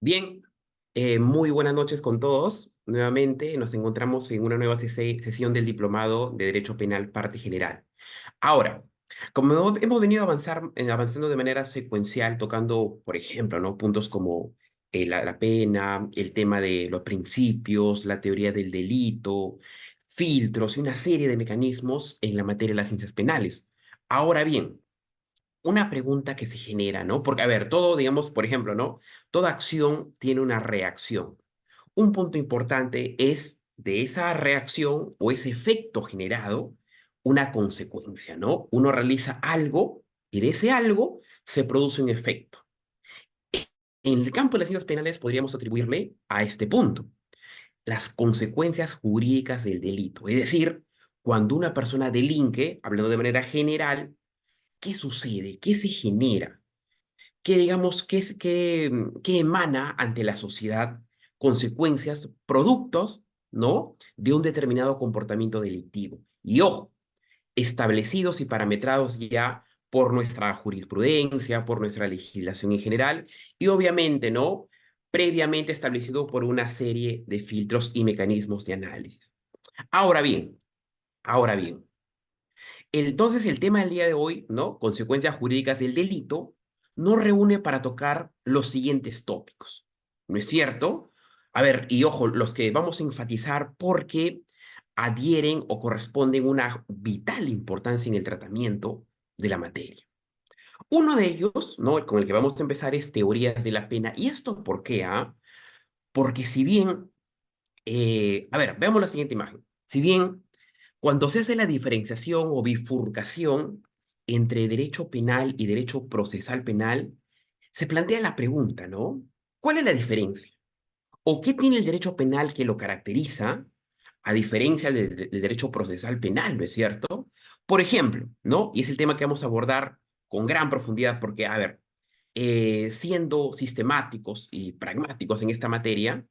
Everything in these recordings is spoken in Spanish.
Bien, muy buenas noches con todos. Nuevamente nos encontramos en una nueva sesión del Diplomado de Derecho Penal, parte general. Ahora, como hemos venido avanzando de manera secuencial, tocando, por ejemplo, ¿no? Puntos como la pena, el tema de los principios, la teoría del delito, filtros y una serie de mecanismos en la materia de las ciencias penales. Ahora bien, una pregunta que se genera, ¿no? Porque, a ver, todo, digamos, por ejemplo, ¿no? Toda acción tiene una reacción. Un punto importante es de esa reacción o ese efecto generado, una consecuencia, ¿no? Uno realiza algo y de ese algo se produce un efecto. En el campo de las ciencias penales podríamos atribuirle a este punto las consecuencias jurídicas del delito. Es decir, cuando una persona delinque, hablando de manera general, ¿qué sucede? ¿Qué se genera? Que digamos que emana ante la sociedad consecuencias, productos, ¿no? De un determinado comportamiento delictivo. Y ojo, establecidos y parametrados ya por nuestra jurisprudencia, por nuestra legislación en general, y obviamente, ¿no? Previamente establecido por una serie de filtros y mecanismos de análisis. Ahora bien, ahora bien, entonces, el tema del día de hoy, ¿no? Consecuencias jurídicas del delito, nos reúne para tocar los siguientes tópicos. ¿No es cierto? A ver, y ojo, los que vamos a enfatizar porque adhieren o corresponden una vital importancia en el tratamiento de la materia. Uno de ellos, ¿no? Con el que vamos a empezar es teorías de la pena. ¿Y esto por qué? Ah? Porque si bien, a ver, veamos la siguiente imagen. Si bien cuando se hace la diferenciación o bifurcación entre derecho penal y derecho procesal penal, se plantea la pregunta, ¿no? ¿Cuál es la diferencia? ¿O qué tiene el derecho penal que lo caracteriza a diferencia del derecho procesal penal, ¿no es cierto? Por ejemplo, ¿no? Y es el tema que vamos a abordar con gran profundidad porque, a ver, siendo sistemáticos y pragmáticos en esta materia,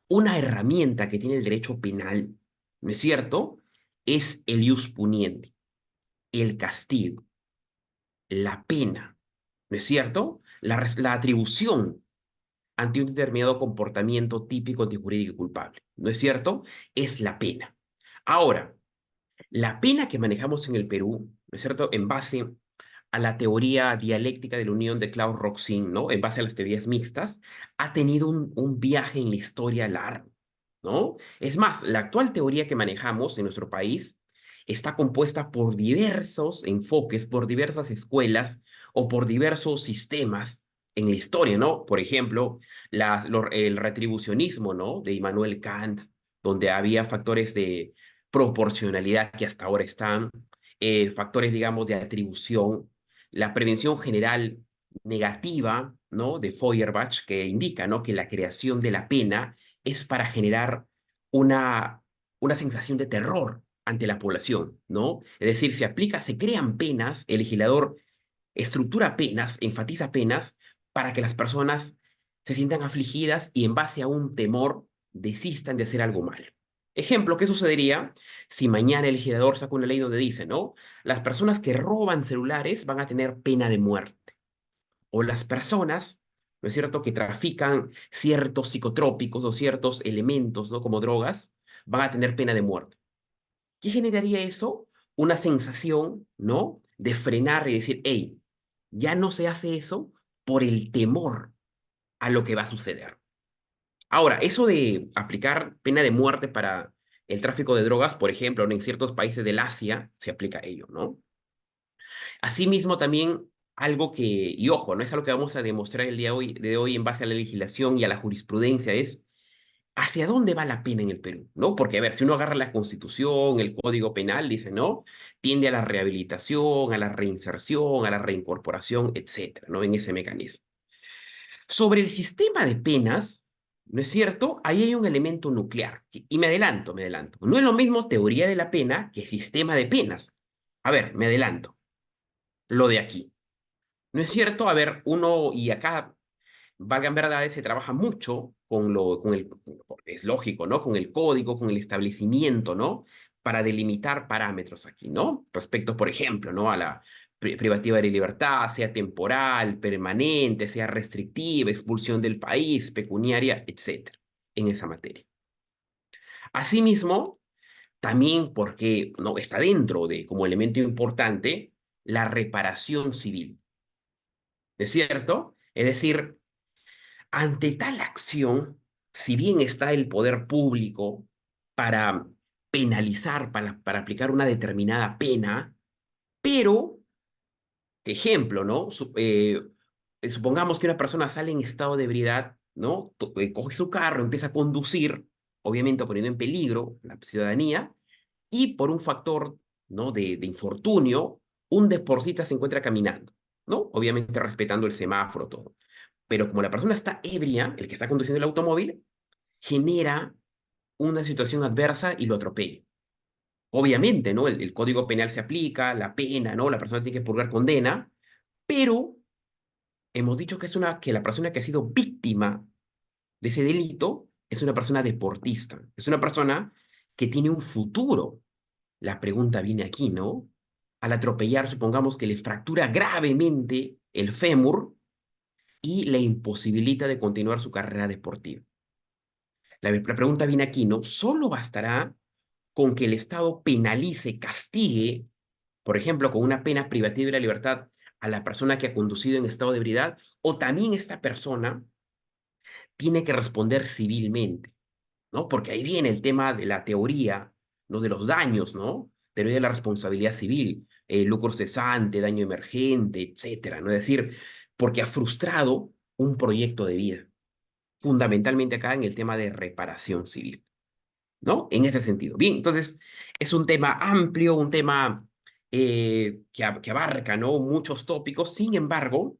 una herramienta que tiene el derecho penal, ¿no es cierto? Es el ius puniendi, el castigo, la pena, ¿no es cierto? La atribución ante un determinado comportamiento típico antijurídico y culpable, ¿no es cierto? Es la pena. Ahora, la pena que manejamos en el Perú, ¿no es cierto? En base a la teoría dialéctica de la unión de Klaus Roxin, ¿no? En base a las teorías mixtas, ha tenido un viaje en la historia largo, ¿no? Es más, la actual teoría que manejamos en nuestro país está compuesta por diversos enfoques, por diversas escuelas o por diversos sistemas en la historia, ¿no? Por ejemplo, el retribucionismo, ¿no? De Immanuel Kant, donde había factores de proporcionalidad que hasta ahora están, factores, digamos, de atribución, la prevención general negativa, ¿no? De Feuerbach, que indica, ¿no? Que la creación de la pena es para generar una, una sensación de terror ante la población, ¿no? Es decir, se crean penas, el legislador estructura penas, enfatiza penas, para que las personas se sientan afligidas y en base a un temor desistan de hacer algo malo. Ejemplo, ¿qué sucedería si mañana el legislador saca una ley donde dice, ¿no? Las personas que roban celulares van a tener pena de muerte. O las personas, ¿no es cierto?, que trafican ciertos psicotrópicos o ciertos elementos, ¿no?, como drogas, van a tener pena de muerte. ¿Qué generaría eso? Una sensación, ¿no?, de frenar y decir, hey, ya no se hace eso por el temor a lo que va a suceder. Ahora, eso de aplicar pena de muerte para el tráfico de drogas, por ejemplo, en ciertos países del Asia se aplica ello, ¿no? Asimismo, también algo que, y ojo, no es algo que vamos a demostrar el día de hoy en base a la legislación y a la jurisprudencia, es hacia dónde va la pena en el Perú, ¿no? Porque, a ver, si uno agarra la Constitución, el Código Penal, dice, ¿no? Tiende a la rehabilitación, a la reinserción, a la reincorporación, etcétera, ¿no? En ese mecanismo. Sobre el sistema de penas, ¿no es cierto? Ahí hay un elemento nuclear. Y me adelanto, me adelanto. No es lo mismo teoría de la pena que sistema de penas. A ver, me adelanto. Lo de aquí. ¿No es cierto? A ver, uno, y acá, valgan verdades, se trabaja mucho es lógico, ¿no? Con el código, con el establecimiento, ¿no? Para delimitar parámetros aquí, ¿no? Respecto, por ejemplo, ¿no? A la privativa de libertad, sea temporal, permanente, sea restrictiva, expulsión del país, pecuniaria, etcétera, en esa materia. Asimismo, también porque no está dentro de, como elemento importante, la reparación civil. ¿Es cierto? Es decir, ante tal acción, si bien está el poder público para penalizar, para aplicar una determinada pena, pero, ejemplo, ¿no? Supongamos que una persona sale en estado de ebriedad, ¿no? Coge su carro, empieza a conducir, obviamente poniendo en peligro la ciudadanía, y por un factor, ¿no? de infortunio, un deportista se encuentra caminando, ¿no? Obviamente respetando el semáforo, todo. Pero como la persona está ebria, el que está conduciendo el automóvil, genera una situación adversa y lo atropella. Obviamente, ¿no? El Código Penal se aplica, la pena, ¿no? La persona tiene que purgar condena, pero hemos dicho que la persona que ha sido víctima de ese delito es una persona deportista, es una persona que tiene un futuro. La pregunta viene aquí, ¿no? Al atropellar, supongamos que le fractura gravemente el fémur y le imposibilita de continuar su carrera deportiva. La pregunta viene aquí, ¿no? ¿Solo bastará con que el Estado penalice, castigue, por ejemplo, con una pena privativa de la libertad a la persona que ha conducido en estado de ebriedad? ¿O también esta persona tiene que responder civilmente? ¿No? Porque ahí viene el tema de la teoría, ¿no? De los daños, ¿no? Teoría de la responsabilidad civil, lucro cesante, daño emergente, etcétera, ¿no? Es decir, porque ha frustrado un proyecto de vida, fundamentalmente acá en el tema de reparación civil, ¿no? En ese sentido. Bien, entonces es un tema amplio, un tema que abarca, ¿no? Muchos tópicos. Sin embargo,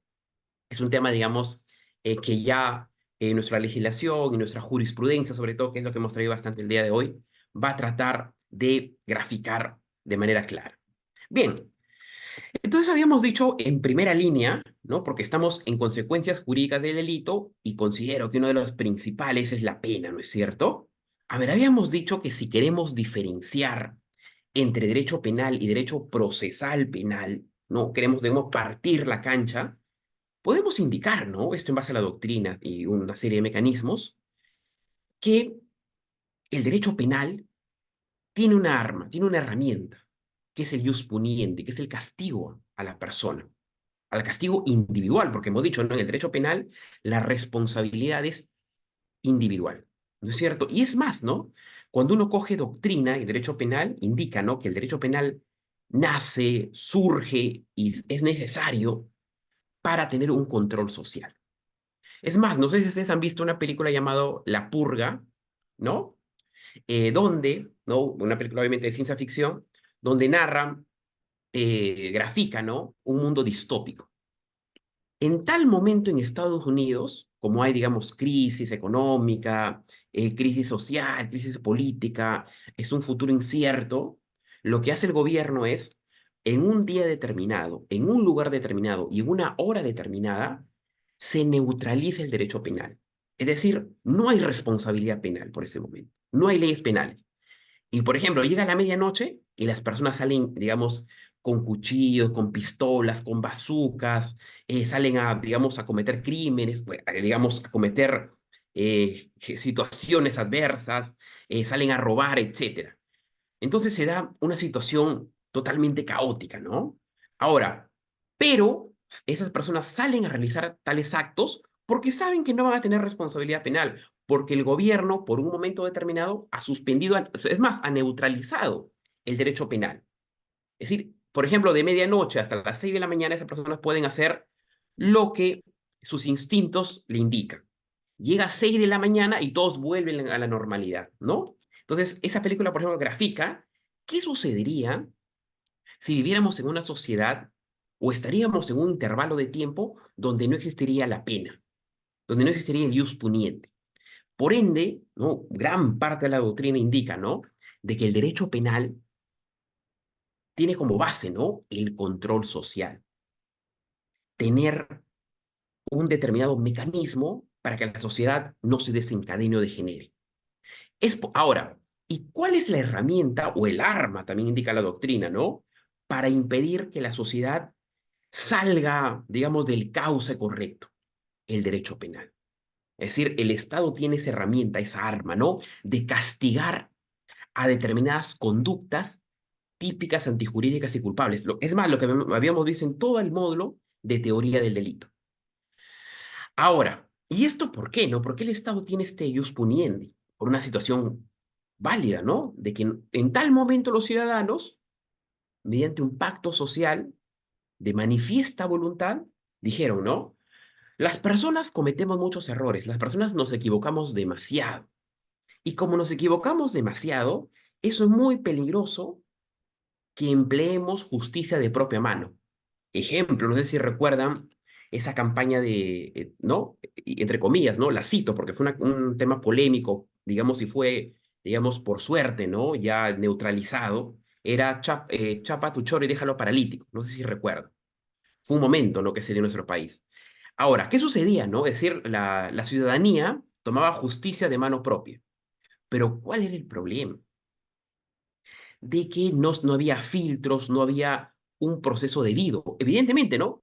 es un tema, digamos, que ya nuestra legislación y nuestra jurisprudencia, sobre todo, que es lo que hemos traído bastante el día de hoy, va a tratar de graficar de manera clara. Bien, entonces habíamos dicho en primera línea, ¿no? Porque estamos en consecuencias jurídicas del delito y considero que uno de los principales es la pena, ¿no es cierto? A ver, habíamos dicho que si queremos diferenciar entre derecho penal y derecho procesal penal, ¿no? Debemos partir la cancha, podemos indicar, ¿no? Esto en base a la doctrina y una serie de mecanismos, que el derecho penal tiene una arma, tiene una herramienta, que es el ius puniendi, que es el castigo a la persona, al castigo individual, porque hemos dicho, ¿no? En el derecho penal la responsabilidad es individual, ¿no es cierto? Y es más, ¿no? Cuando uno coge doctrina y derecho penal, indica, ¿no? Que el derecho penal nace, surge y es necesario para tener un control social. Es más, no sé si ustedes han visto una película llamada La Purga, ¿no? Donde, ¿no? Una película obviamente de ciencia ficción, donde narra, grafica, ¿no? Un mundo distópico. En tal momento en Estados Unidos, como hay, digamos, crisis económica, crisis social, crisis política, es un futuro incierto, lo que hace el gobierno es, en un día determinado, en un lugar determinado y en una hora determinada, se neutraliza el derecho penal. Es decir, no hay responsabilidad penal por ese momento, no hay leyes penales. Y, por ejemplo, llega la medianoche y las personas salen, digamos, con cuchillos, con pistolas, con bazucas, salen a, digamos, a cometer crímenes, pues, digamos, a cometer situaciones adversas, salen a robar, etcétera. Entonces se da una situación totalmente caótica, ¿no? Ahora, pero esas personas salen a realizar tales actos porque saben que no van a tener responsabilidad penal, porque el gobierno, por un momento determinado, ha suspendido, es más, ha neutralizado el derecho penal. Es decir, por ejemplo, de medianoche hasta las 6 de la mañana, esas personas pueden hacer lo que sus instintos le indican. Llega a 6 de la mañana y todos vuelven a la normalidad, ¿no? Entonces, esa película, por ejemplo, grafica qué sucedería si viviéramos en una sociedad o estaríamos en un intervalo de tiempo donde no existiría la pena, donde no existiría el ius puniendi. Por ende, ¿no? Gran parte de la doctrina indica, ¿no? De que el derecho penal tiene como base, ¿no? El control social. Tener un determinado mecanismo para que la sociedad no se desencadene o degenere. Ahora, ¿y cuál es la herramienta o el arma, también indica la doctrina, ¿no? Para impedir que la sociedad salga, digamos, del cauce correcto, el derecho penal. Es decir, el Estado tiene esa herramienta, esa arma, ¿no? De castigar a determinadas conductas típicas, antijurídicas y culpables. Es más, lo que habíamos visto en todo el módulo de teoría del delito. Ahora, ¿y esto por qué, no? ¿Por qué el Estado tiene este ius puniendi? Por una situación válida, ¿no? De que en tal momento los ciudadanos, mediante un pacto social de manifiesta voluntad, dijeron, ¿no? Las personas cometemos muchos errores, las personas nos equivocamos demasiado. Y como nos equivocamos demasiado, eso es muy peligroso que empleemos justicia de propia mano. Ejemplo, no sé si recuerdan esa campaña de, ¿no? Entre comillas, ¿no? La cito porque fue un tema polémico, digamos, si fue, digamos, por suerte, ¿no? Ya neutralizado, era chapa tu choro y déjalo paralítico, no sé si recuerdan. Fue un momento, ¿no? Que se dio en nuestro país. Ahora, ¿qué sucedía, no? Es decir, la ciudadanía tomaba justicia de mano propia. Pero ¿cuál era el problema? De que no había filtros, no había un proceso debido. Evidentemente, ¿no?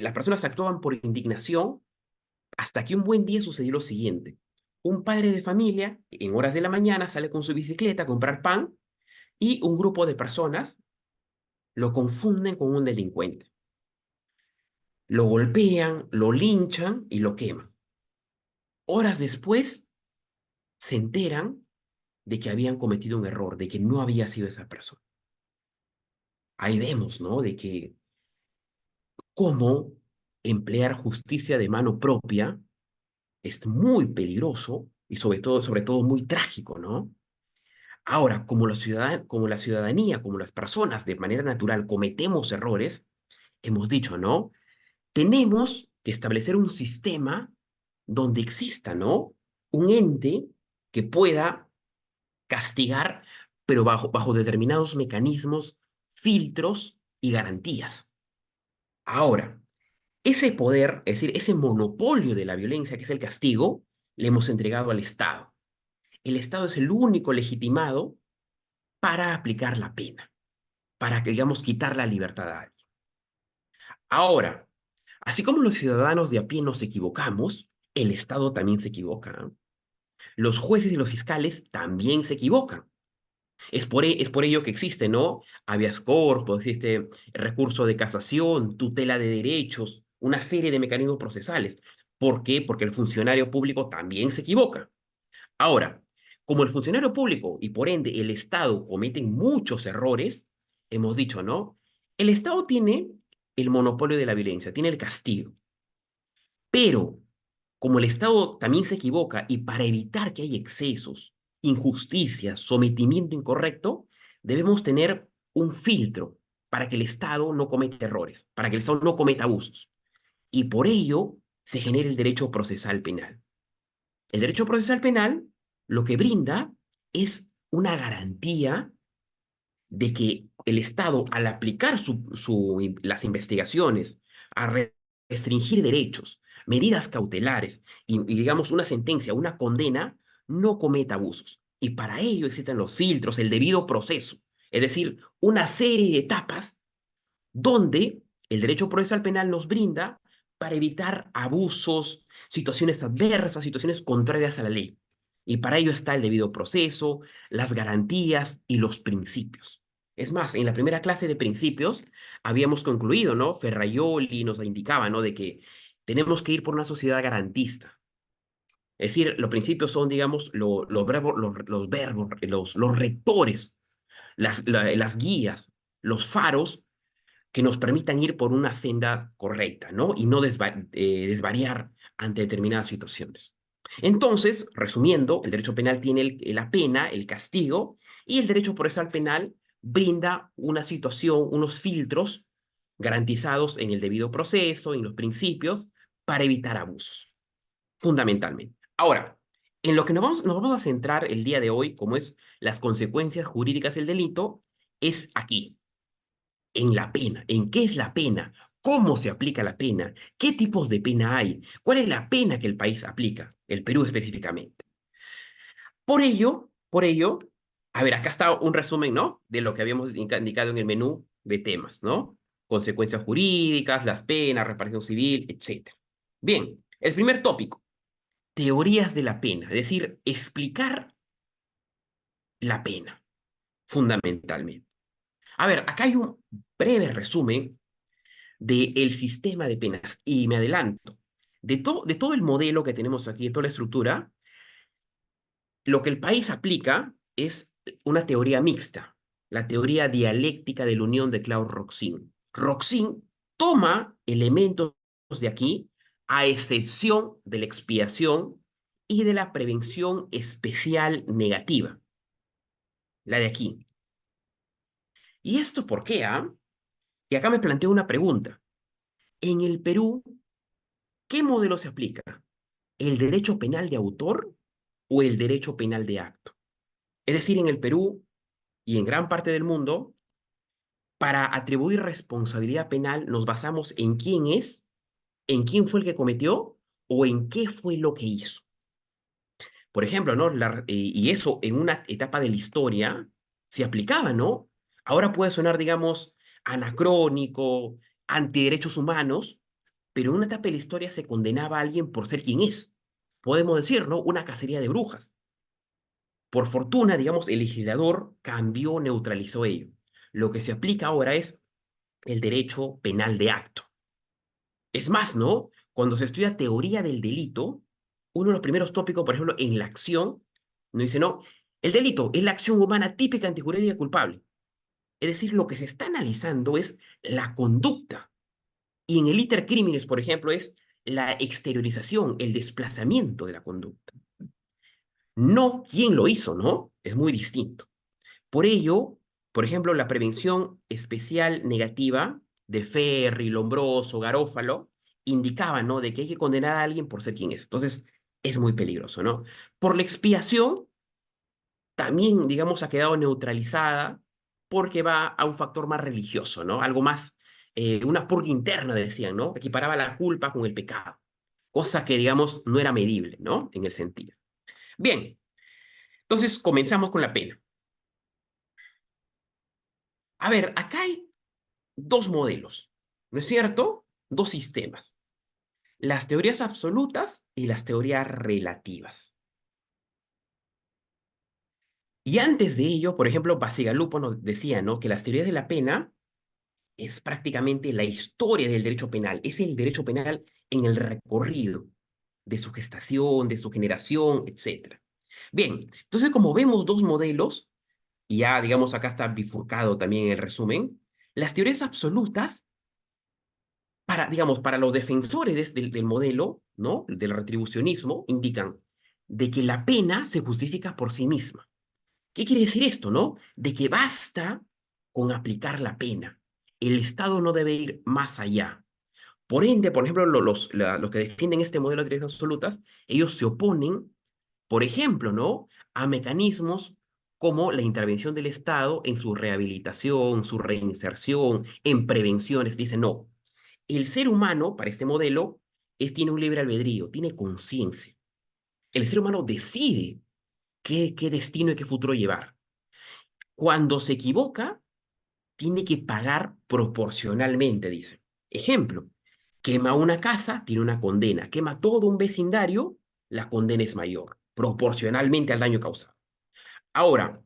Las personas actuaban por indignación hasta que un buen día sucedió lo siguiente. Un padre de familia, en horas de la mañana, sale con su bicicleta a comprar pan y un grupo de personas lo confunden con un delincuente. Lo golpean, lo linchan y lo queman. Horas después se enteran de que habían cometido un error, de que no había sido esa persona. Ahí vemos, ¿no? De que cómo emplear justicia de mano propia es muy peligroso y sobre todo muy trágico, ¿no? Ahora, como la ciudadanía, como las personas de manera natural cometemos errores, hemos dicho, ¿no? Tenemos que establecer un sistema donde exista, ¿no? Un ente que pueda castigar, pero bajo determinados mecanismos, filtros y garantías. Ahora, ese poder, es decir, ese monopolio de la violencia que es el castigo, le hemos entregado al Estado. El Estado es el único legitimado para aplicar la pena, para que, digamos, quitar la libertad a alguien. Ahora, así como los ciudadanos de a pie nos equivocamos, el Estado también se equivoca, ¿no? Los jueces y los fiscales también se equivocan. Es por ello que existe, ¿no? Habeas corpus, existe recurso de casación, tutela de derechos, una serie de mecanismos procesales. ¿Por qué? Porque el funcionario público también se equivoca. Ahora, como el funcionario público y por ende el Estado cometen muchos errores, hemos dicho, ¿no? El Estado tiene el monopolio de la violencia, tiene el castigo, pero como el Estado también se equivoca y para evitar que haya excesos, injusticias, sometimiento incorrecto, debemos tener un filtro para que el Estado no cometa errores, para que el Estado no cometa abusos. Y por ello se genera el derecho procesal penal. El derecho procesal penal lo que brinda es una garantía de que el Estado, al aplicar las investigaciones, a restringir derechos, medidas cautelares digamos, una sentencia, una condena, no cometa abusos. Y para ello existen los filtros, el debido proceso, es decir, una serie de etapas donde el derecho procesal penal nos brinda para evitar abusos, situaciones adversas, situaciones contrarias a la ley. Y para ello está el debido proceso, las garantías y los principios. Es más, en la primera clase de principios habíamos concluido, ¿no? Ferraioli nos indicaba, ¿no? De que tenemos que ir por una sociedad garantista. Es decir, los principios son, digamos, los rectores, las guías, los faros que nos permitan ir por una senda correcta, ¿no? Y no desvariar ante determinadas situaciones. Entonces, resumiendo, el derecho penal tiene la pena, el castigo, y el derecho procesal penal brinda una situación, unos filtros garantizados en el debido proceso, en los principios, para evitar abusos, fundamentalmente. Ahora, en lo que nos vamos a centrar el día de hoy, como es las consecuencias jurídicas del delito, es aquí, en la pena, en qué es la pena, cómo se aplica la pena, qué tipos de pena hay, cuál es la pena que el país aplica, el Perú específicamente. Por ello, a ver, acá está un resumen, ¿no? De lo que habíamos indicado en el menú de temas, ¿no? consecuencias jurídicas, las penas, reparación civil, etc. Bien, el primer tópico, teorías de la pena, es decir, explicar la pena, fundamentalmente. A ver, acá hay un breve resumen del sistema de penas y me adelanto. De todo el modelo que tenemos aquí, de toda la estructura, lo que el país aplica es una teoría mixta, la teoría dialéctica de la unión de Claude Roxin. Roxin toma elementos de aquí, a excepción de la expiación y de la prevención especial negativa, la de aquí. ¿Y esto por qué? Y acá me planteo una pregunta. En el Perú, ¿qué modelo se aplica? ¿El derecho penal de autor o el derecho penal de acto? Es decir, en el Perú y en gran parte del mundo, para atribuir responsabilidad penal nos basamos en quién es, en quién fue el que cometió o en qué fue lo que hizo. Por ejemplo, ¿no? Y eso en una etapa de la historia se aplicaba, ¿no? Ahora puede sonar, digamos, anacrónico, antiderechos humanos, pero en una etapa de la historia se condenaba a alguien por ser quien es. Podemos decir, ¿no? Una cacería de brujas. Por fortuna, digamos, el legislador cambió, neutralizó ello. Lo que se aplica ahora es el derecho penal de acto. Es más, ¿no? Cuando se estudia teoría del delito, uno de los primeros tópicos, por ejemplo, en la acción, no dice, no, el delito es la acción humana típica, antijurídica y culpable. Es decir, lo que se está analizando es la conducta. Y en el iter criminis, por ejemplo, es la exteriorización, el desplazamiento de la conducta. No quién lo hizo, ¿no? Es muy distinto. Por ello, por ejemplo, la prevención especial negativa de Ferri, Lombroso, Garófalo, indicaba, ¿no? De que hay que condenar a alguien por ser quien es. Entonces, es muy peligroso, ¿no? Por la expiación, también, digamos, ha quedado neutralizada porque va a un factor más religioso, ¿no? Algo más, una purga interna, decían, ¿no? Equiparaba la culpa con el pecado, cosa que, digamos, no era medible, ¿no? En el sentido. Bien, entonces comenzamos con la pena. A ver, acá hay dos modelos, ¿no es cierto? Dos sistemas, las teorías absolutas y las teorías relativas. Y antes de ello, por ejemplo, Bacigalupo nos decía, ¿no? Que las teorías de la pena es prácticamente la historia del derecho penal, es el derecho penal en el recorrido de su gestación, de su generación, etcétera. Bien, entonces como vemos dos modelos, y ya digamos acá está bifurcado también el resumen, las teorías absolutas para, digamos, para los defensores del modelo, ¿no? Del retribucionismo, indican de que la pena se justifica por sí misma. ¿Qué quiere decir esto, no? De que basta con aplicar la pena. El Estado no debe ir más allá. Por ende, por ejemplo, los que defienden este modelo de teorías absolutas, ellos se oponen, por ejemplo, ¿no? A mecanismos como la intervención del Estado en su rehabilitación, su reinserción, en prevenciones. Dicen, no, el ser humano, para este modelo, tiene un libre albedrío, tiene conciencia. El ser humano decide qué destino y qué futuro llevar. Cuando se equivoca, tiene que pagar proporcionalmente, dice. Ejemplo, quema una casa, tiene una condena. Quema todo un vecindario, la condena es mayor, proporcionalmente al daño causado. Ahora,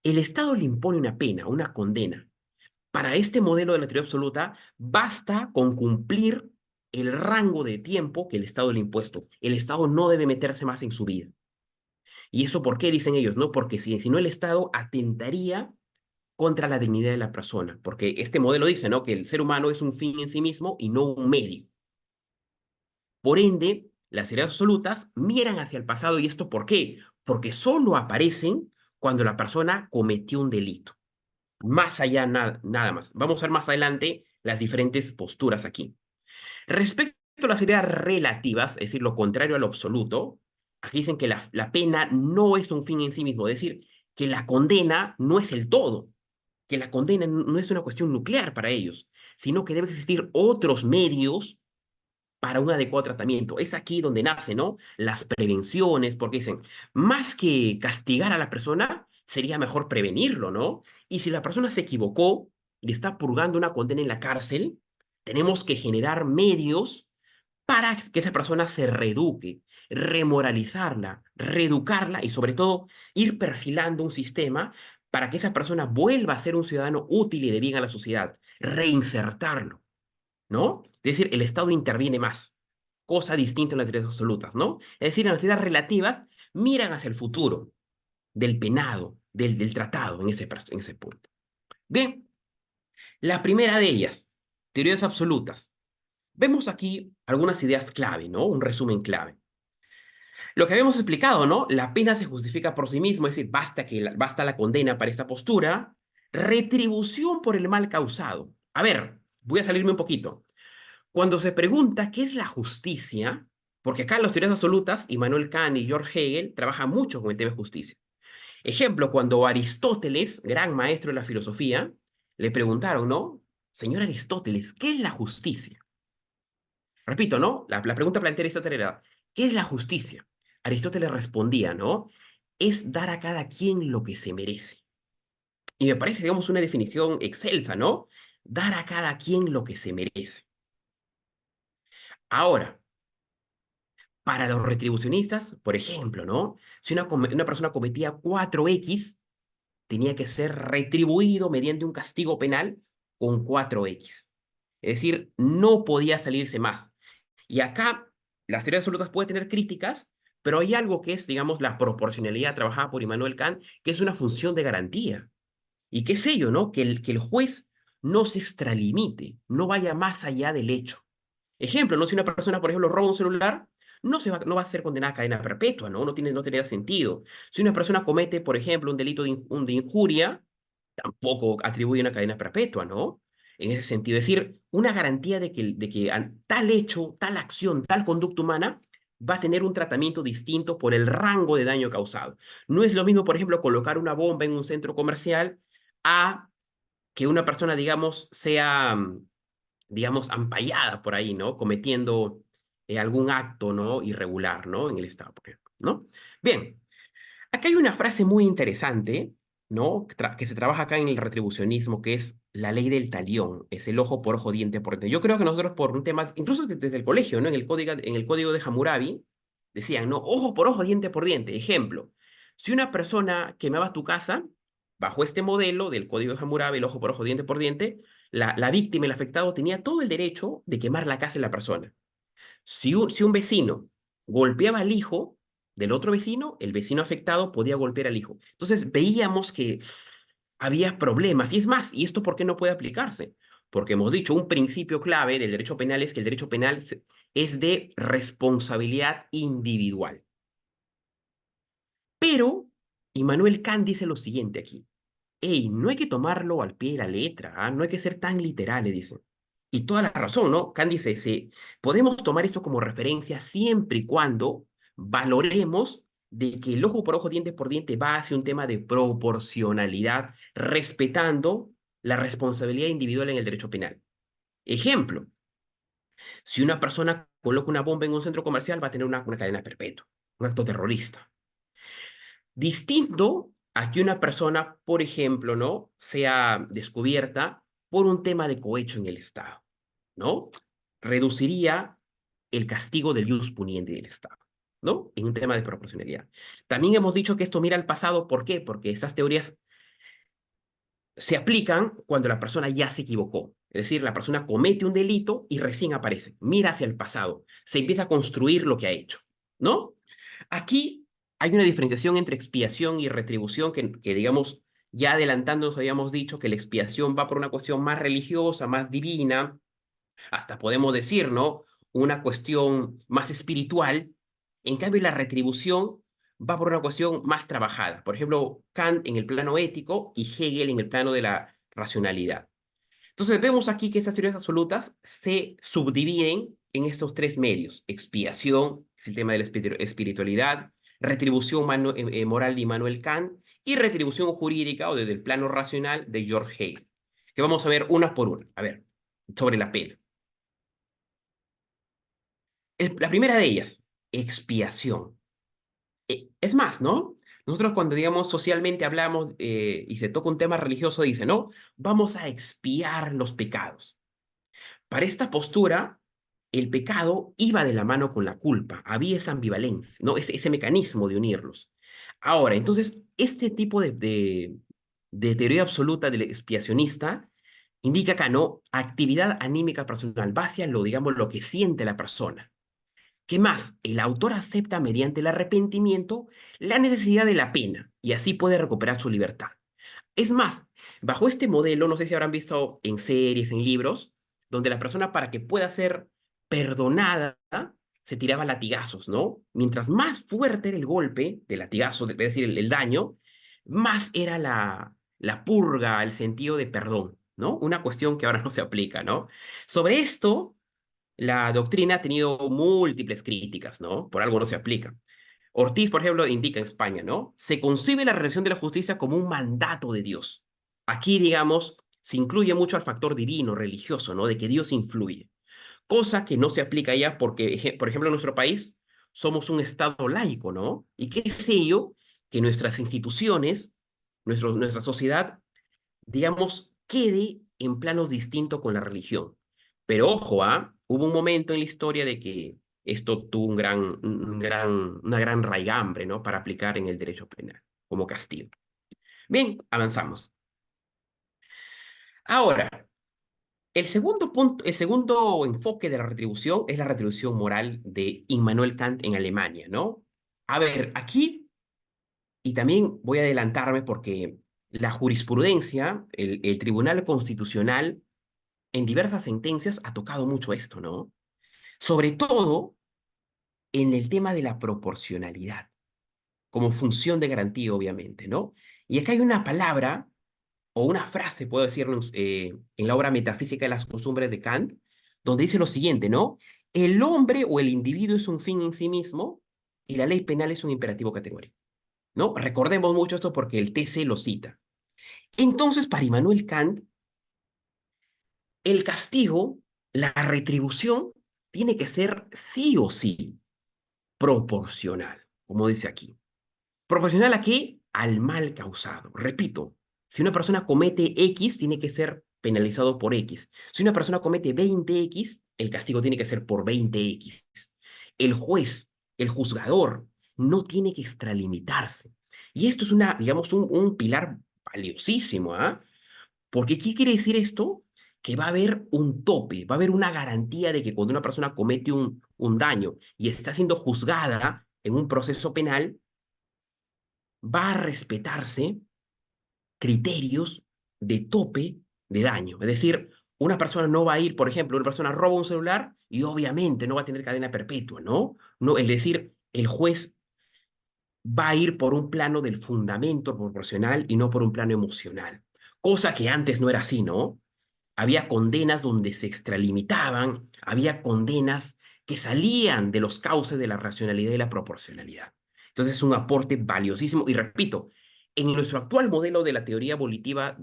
el Estado le impone una pena, una condena. Para este modelo de la teoría absoluta, basta con cumplir el rango de tiempo que el Estado le ha impuesto. El Estado no debe meterse más en su vida. ¿Y eso por qué dicen ellos? No, porque si no el Estado atentaría contra la dignidad de la persona, porque este modelo dice, ¿no? Que el ser humano es un fin en sí mismo y no un medio. Por ende, las ideas absolutas miran hacia el pasado. ¿Y esto por qué? Porque solo aparecen cuando la persona cometió un delito. Más allá, nada más. Vamos a ver más adelante las diferentes posturas aquí. Respecto a las ideas relativas, es decir, lo contrario al absoluto, aquí dicen que la pena no es un fin en sí mismo, es decir, que la condena no es el todo, que la condena no es una cuestión nuclear para ellos, sino que debe existir otros medios para un adecuado tratamiento. Es aquí donde nace, ¿no? Las prevenciones, porque dicen, más que castigar a la persona, sería mejor prevenirlo, ¿no? Y si la persona se equivocó, y está purgando una condena en la cárcel, tenemos que generar medios para que esa persona se reeduque, remoralizarla, reeducarla y sobre todo ir perfilando un sistema para que esa persona vuelva a ser un ciudadano útil y de bien a la sociedad, reinsertarlo, ¿no? Es decir, el Estado interviene más, cosa distinta en las teorías absolutas, ¿no? Es decir, en las teorías relativas miran hacia el futuro del penado, del tratado en ese punto. Bien, la primera de ellas, teorías absolutas. Vemos aquí algunas ideas clave, ¿no? Un resumen clave. Lo que habíamos explicado, ¿no? La pena se justifica por sí mismo, es decir, basta la condena para esta postura. Retribución por el mal causado. A ver, voy a salirme un poquito. Cuando se pregunta qué es la justicia, porque acá en las teorías absolutas, Immanuel Kant y George Hegel trabajan mucho con el tema de justicia. Ejemplo, cuando Aristóteles, gran maestro de la filosofía, le preguntaron, ¿no? Señor Aristóteles, ¿qué es la justicia? Repito, ¿no? La pregunta planteada Aristóteles era, ¿qué es la justicia? Aristóteles respondía, ¿no? Es dar a cada quien lo que se merece. Y me parece, digamos, una definición excelsa, ¿no? Dar a cada quien lo que se merece. Ahora, para los retribucionistas, por ejemplo, ¿no? Si una persona cometía 4X, tenía que ser retribuido mediante un castigo penal con 4X. Es decir, no podía salirse más. Y acá, las teorías absolutas pueden tener críticas, pero hay algo que es, digamos, la proporcionalidad trabajada por Immanuel Kant, que es una función de garantía. Y qué sé yo, ¿no? Que el juez no se extralimite, no vaya más allá del hecho. Ejemplo, ¿no? Si una persona, por ejemplo, roba un celular, no va a ser condenada a cadena perpetua, ¿no? No tiene sentido. Si una persona comete, por ejemplo, un delito de injuria, tampoco atribuye una cadena perpetua, ¿no? En ese sentido, es decir, una garantía de que tal hecho, tal acción, tal conducta humana va a tener un tratamiento distinto por el rango de daño causado. No es lo mismo, por ejemplo, colocar una bomba en un centro comercial a que una persona, digamos, sea, digamos, ampallada por ahí, ¿no? Cometiendo algún acto, ¿no? Irregular, ¿no? En el Estado, por ejemplo, ¿no? Bien, acá hay una frase muy interesante, ¿no? Que se trabaja acá en el retribucionismo, que es la ley del talión, es el ojo por ojo, diente por diente. Yo creo que nosotros por un tema, incluso desde el colegio, ¿no? En el código de Hammurabi, decían, ¿no? Ojo por ojo, diente por diente. Ejemplo, si una persona quemaba tu casa, bajo este modelo del código de Hammurabi, el ojo por ojo, diente por diente, la víctima, el afectado, tenía todo el derecho de quemar la casa de la persona. Si un vecino golpeaba al hijo del otro vecino, el vecino afectado podía golpear al hijo. Entonces veíamos que había problemas. Y es más, ¿y esto por qué no puede aplicarse? Porque hemos dicho, un principio clave del derecho penal es que el derecho penal es de responsabilidad individual. Pero Immanuel Kant dice lo siguiente aquí. Ey, no hay que tomarlo al pie de la letra, ¿ah? No hay que ser tan literales, dice. Y toda la razón, ¿no? Kant dice, sí, podemos tomar esto como referencia siempre y cuando valoremos de que el ojo por ojo, diente por diente va hacia un tema de proporcionalidad, respetando la responsabilidad individual en el derecho penal. Ejemplo, si una persona coloca una bomba en un centro comercial, va a tener una cadena perpetua, un acto terrorista. Distinto a que una persona, por ejemplo, ¿no? Sea descubierta por un tema de cohecho en el Estado, ¿no? Reduciría el castigo del ius puniendi del Estado, ¿no? En un tema de proporcionalidad. También hemos dicho que esto mira al pasado, ¿por qué? Porque estas teorías se aplican cuando la persona ya se equivocó. Es decir, la persona comete un delito y recién aparece, mira hacia el pasado, se empieza a construir lo que ha hecho, ¿no? Aquí hay una diferenciación entre expiación y retribución que digamos, ya adelantándonos habíamos dicho que la expiación va por una cuestión más religiosa, más divina, hasta podemos decir, ¿no? Una cuestión más espiritual. En cambio, la retribución va por una cuestión más trabajada. Por ejemplo, Kant en el plano ético y Hegel en el plano de la racionalidad. Entonces, vemos aquí que estas teorías absolutas se subdividen en estos tres medios: expiación, es el tema de la espiritualidad; retribución moral de Immanuel Kant; y retribución jurídica o desde el plano racional de George Hegel, que vamos a ver una por una. A ver, sobre la pena. La primera de ellas, expiación. Es más, ¿no? Nosotros cuando, digamos, socialmente hablamos y se toca un tema religioso, dice, no, vamos a expiar los pecados. Para esta postura, el pecado iba de la mano con la culpa, había esa ambivalencia, ¿no? Ese mecanismo de unirlos. Ahora, entonces, este tipo de teoría absoluta del expiacionista indica acá, ¿no? Actividad anímica personal, base a lo, digamos, lo que siente la persona. ¿Qué más? El autor acepta mediante el arrepentimiento la necesidad de la pena y así puede recuperar su libertad. Es más, bajo este modelo, no sé si habrán visto en series, en libros, donde la persona para que pueda ser perdonada se tiraba latigazos, ¿no? Mientras más fuerte era el golpe de latigazo, es decir, el daño, más era la purga, el sentido de perdón, ¿no? Una cuestión que ahora no se aplica, ¿no? Sobre esto, la doctrina ha tenido múltiples críticas, ¿no? Por algo no se aplica. Ortiz, por ejemplo, indica en España, ¿no? Se concibe la realización de la justicia como un mandato de Dios. Aquí, digamos, se incluye mucho al factor divino, religioso, ¿no? De que Dios influye. Cosa que no se aplica ya porque, por ejemplo, en nuestro país somos un Estado laico, ¿no? ¿Y qué es ello? Que nuestras instituciones, nuestra sociedad digamos, quede en planos distintos con la religión. Pero ojo, ¿ah? Hubo un momento en la historia de que esto tuvo una gran raigambre, ¿no? Para aplicar en el derecho penal, como castigo. Bien, avanzamos. Ahora, el segundo punto, el segundo enfoque de la retribución es la retribución moral de Immanuel Kant en Alemania, ¿no? A ver, aquí, y también voy a adelantarme porque la jurisprudencia, el Tribunal Constitucional, en diversas sentencias ha tocado mucho esto, ¿no? Sobre todo en el tema de la proporcionalidad, como función de garantía, obviamente, ¿no? Y acá hay una palabra o una frase, puedo decirnos, en la obra Metafísica de las Costumbres de Kant, donde dice lo siguiente, ¿no? El hombre o el individuo es un fin en sí mismo y la ley penal es un imperativo categórico, ¿no? Recordemos mucho esto porque el TC lo cita. Entonces, para Immanuel Kant, el castigo, la retribución, tiene que ser sí o sí proporcional, como dice aquí. ¿Proporcional a qué? Al mal causado. Repito, si una persona comete X, tiene que ser penalizado por X. Si una persona comete 20X, el castigo tiene que ser por 20X. El juez, el juzgador, no tiene que extralimitarse. Y esto es digamos, un pilar valiosísimo, ¿ah? Porque ¿qué quiere decir esto? Que va a haber un tope, va a haber una garantía de que cuando una persona comete un daño y está siendo juzgada en un proceso penal, va a respetarse criterios de tope de daño. Es decir, una persona no va a ir, por ejemplo, una persona roba un celular y obviamente no va a tener cadena perpetua, ¿no? No, es decir, el juez va a ir por un plano del fundamento proporcional y no por un plano emocional. Cosa que antes no era así, ¿no? Había condenas donde se extralimitaban, había condenas que salían de los cauces de la racionalidad y la proporcionalidad. Entonces es un aporte valiosísimo. Y repito, en nuestro actual modelo de la teoría volitiva,